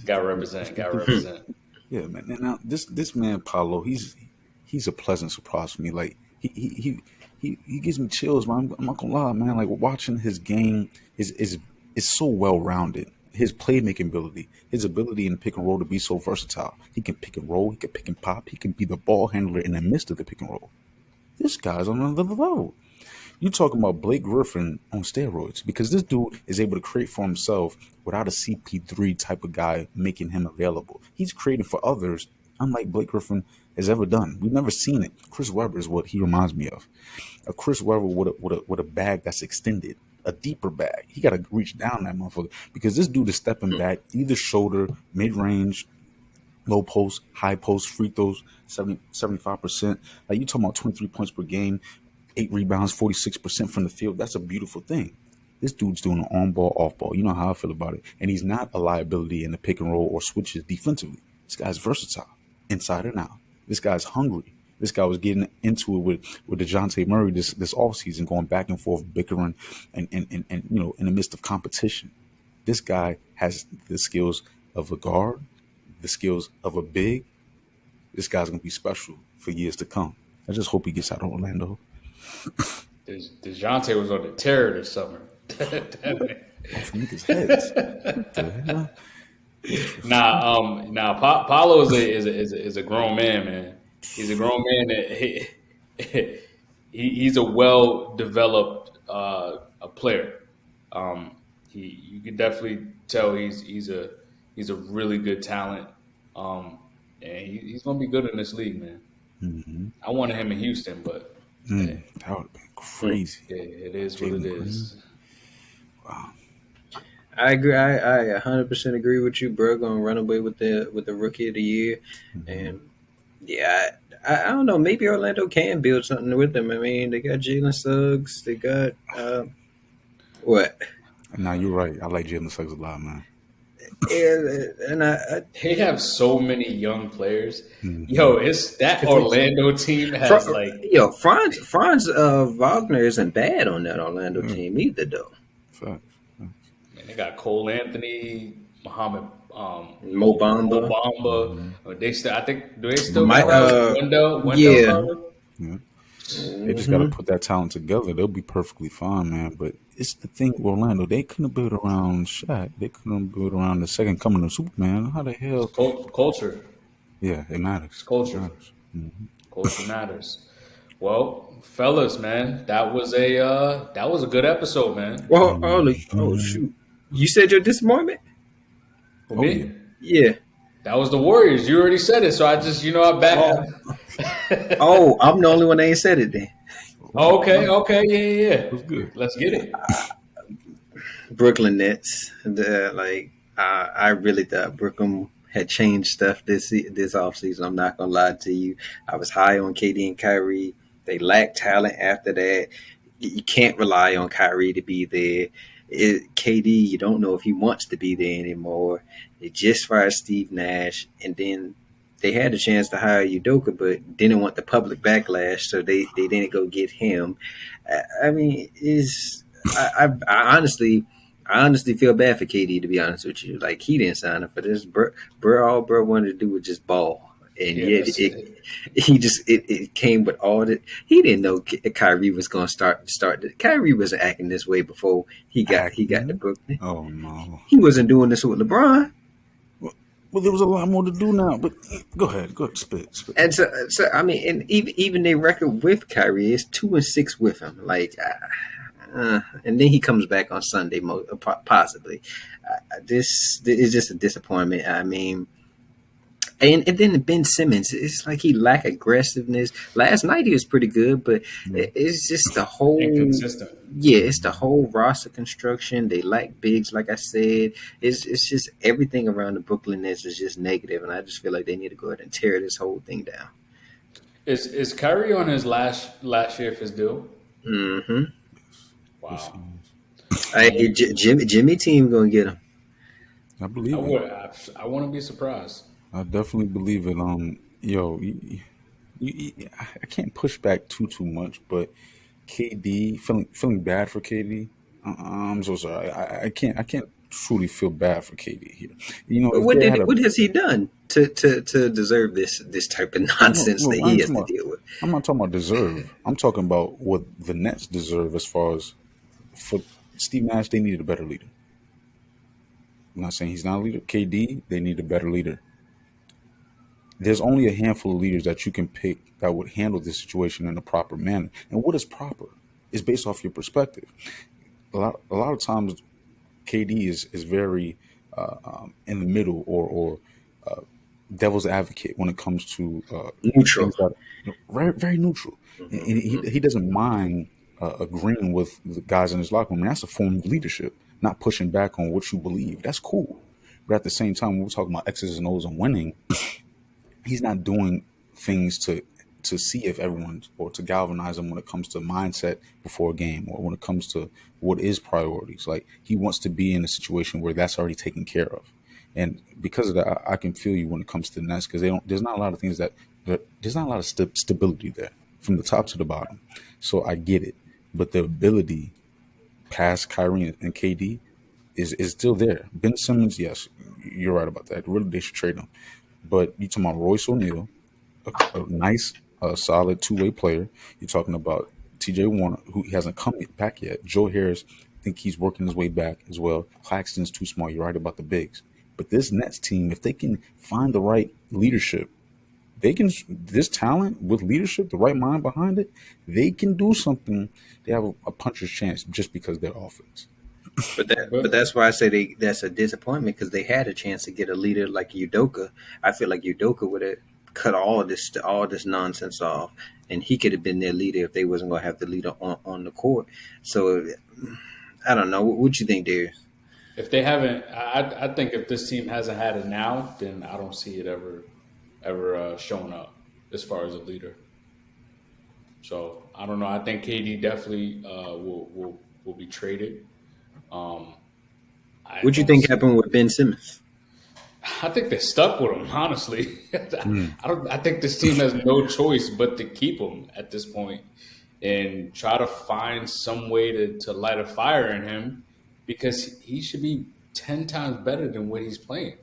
Got to represent. Yeah, man. Now this man Paulo, he's a pleasant surprise for me. Like he gives me chills, man. I'm not gonna lie, man. Like watching his game is so well rounded. His playmaking ability, his ability in pick and roll to be so versatile. He can pick and roll, he can pick and pop, he can be the ball handler in the midst of the pick and roll. This guy's on another level. You talking about Blake Griffin on steroids because this dude is able to create for himself without a CP3 type of guy making him available. He's creating for others, unlike Blake Griffin has ever done. We've never seen it. Chris Webber is what he reminds me of. A Chris Webber with a bag that's extended, a deeper bag. He got to reach down that motherfucker because this dude is stepping back either shoulder, mid range, low post, high post, free throws, 75%. Like you talking about 23 points per game, 8 rebounds, 46% from the field. That's a beautiful thing. This dude's doing an on ball, off ball. You know how I feel about it. And he's not a liability in the pick and roll or switches defensively. This guy's versatile, inside and out. This guy's hungry. This guy was getting into it with DeJounte Murray this offseason, going back and forth, bickering and you know, in the midst of competition. This guy has the skills of a guard, the skills of a big. This guy's gonna be special for years to come. I just hope he gets out of Orlando. DeJounte was on the terror this summer. Off niggas' heads. What the hell? Paulo is a grown man. He's a grown man that he's a well developed a player. You can definitely tell he's a really good talent. And he's gonna be good in this league, man. Mm-hmm. I wanted him in Houston, but That would have been crazy. it is what it is. Wow. I agree. I 100% agree with you, bro. Gonna run away with the rookie of the year, and yeah, I don't know. Maybe Orlando can build something with them. I mean, they got Jalen Suggs. They got what? Nah, you're right. I like Jalen Suggs a lot, man. And They have so many young players. Mhm. Yo, it's that Orlando team has Franz Wagner isn't bad on that Orlando team either, though. Fact. man, they got Cole Anthony, Muhammad, Mo Bamba. They still, I think, do they still My- got Wendell? yeah. Carter? Yeah. They just got to put that talent together. They'll be perfectly fine, man. But it's the thing with Orlando. They couldn't build around Shaq. They couldn't build around the second coming of Superman. How the hell? Culture. Yeah, it matters. Culture. It matters. Mhm. Culture matters. Well, fellas, man, that was a good episode, man. Well, oh shoot! You said your disappointment? For Oh, me, yeah. Yeah. that was the Warriors. You already said it, so I just, I back. Oh, I'm the only one that ain't said it then. Okay, yeah. It was good. Let's get it. Brooklyn Nets. I really thought Brooklyn had changed stuff this offseason. I'm not gonna lie to you. I was high on KD and Kyrie. They lacked talent after that. You can't rely on Kyrie to be there. KD, you don't know if he wants to be there anymore. They just fired Steve Nash, and then they had a chance to hire Udoka, but didn't want the public backlash, so they didn't go get him. I mean, I honestly feel bad for KD, to be honest with you. Like, he didn't sign up for this. All bro wanted to do was just ball. And yet it came with all that. He didn't know Kyrie was going to start. Kyrie wasn't acting this way before he got the book. Oh no, He wasn't doing this with LeBron. Well, there was a lot more to do now. But go ahead, spit. And so I mean, and even their record with Kyrie is 2-6 with him. Like, and then he comes back on Sunday, possibly. This is just a disappointment. I mean, And then Ben Simmons, it's like he lack aggressiveness. Last night he was pretty good, but it's just the whole. Inconsistent. Yeah, it's the whole roster construction. They lack bigs, like I said. It's just everything around the Brooklyn Nets is just negative, and I just feel like they need to go ahead and tear this whole thing down. Is Kyrie on his last year of his deal? Mm-hmm. Yes, Wow. Jimmy team gonna get him. I I believe it. would. I wouldn't be surprised. I definitely believe it. Yo, I can't push back too much, but KD feeling bad for KD. I'm so sorry. I can't truly feel bad for KD here. You know, But if they had a what has he done to deserve this type of no, nonsense no, that he has to deal with? I'm not talking about deserve. I'm talking about what the Nets deserve as far as for Steve Nash. They needed a better leader. I'm not saying he's not a leader. KD, they need a better leader. There's only a handful of leaders that you can pick that would handle this situation in a proper manner. And what is proper is based off your perspective. A lot of times, KD is very in the middle or devil's advocate when it comes to Neutral. things that very very neutral. And he doesn't mind agreeing with the guys in his locker room. And that's a form of leadership, not pushing back on what you believe. That's cool. But at the same time, when we're talking about X's and O's and winning, he's not doing things to see if everyone's or to galvanize them when it comes to mindset before a game or when it comes to what is priorities. Like he wants to be in a situation where that's already taken care of. And because of that, I can feel you when it comes to the Nets because they don't. There's not a lot of things there's not a lot of stability there from the top to the bottom. So I get it, but the ability past Kyrie and KD is still there. Ben Simmons, yes, you're right about that. Really, they should trade him. But you talking about Royce O'Neal, a nice, solid two-way player. You're talking about T.J. Warner, who hasn't come back yet. Joe Harris, I think he's working his way back as well. Claxton's too small. You're right about the bigs. But this Nets team, if they can find the right leadership, they can. This talent with leadership, the right mind behind it, they can do something. They have a puncher's chance just because of their offense. But that's why I say that's a disappointment because they had a chance to get a leader like Udoka. I feel like Udoka would have cut all this nonsense off, and he could have been their leader if they wasn't going to have the leader on the court. So I don't know. What you think, Darius? If they haven't, I think if this team hasn't had it now, then I don't see it ever showing up as far as a leader. So I don't know. I think KD definitely will be traded. I What you don't think see. happened with Ben Simmons? I think they're stuck with him. Honestly, Mm. I don't. I think this team has no choice but to keep him at this point and try to find some way to light a fire in him because he should be 10 times better than what he's playing.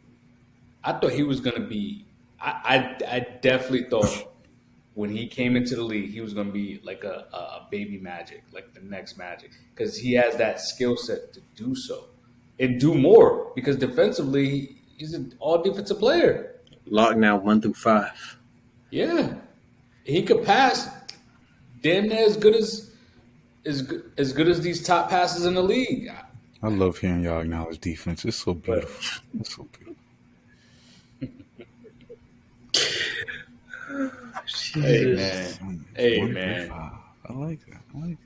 I thought he was going to be. I definitely thought when he came into the league, he was going to be like a baby Magic, like the next Magic, because he has that skill set to do so and do more. Because defensively, he's an all defensive player. Lock now 1 through 5. Yeah, he could pass damn near as good as these top passes in the league. I love hearing y'all acknowledge defense. It's so But beautiful. It's so beautiful. hey Jesus. man, hey One through man. five. I like that. I like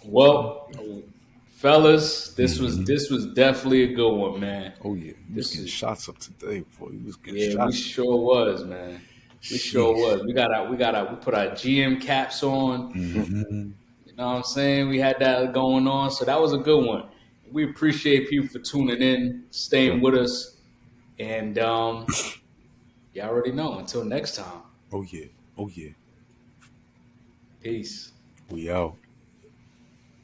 Well, fellas, that. this was definitely a good one, man. Oh yeah, you was This getting is shots up today, boy. You was getting Yeah, we shots. sure was, man. We sure Sheesh. was. We put our GM caps on. Mm-hmm. You know what I'm saying? We had that going on. So that was a good one. We appreciate people for tuning in, staying with us. And you already know. Until next time. Oh yeah. Oh yeah. Peace. We out.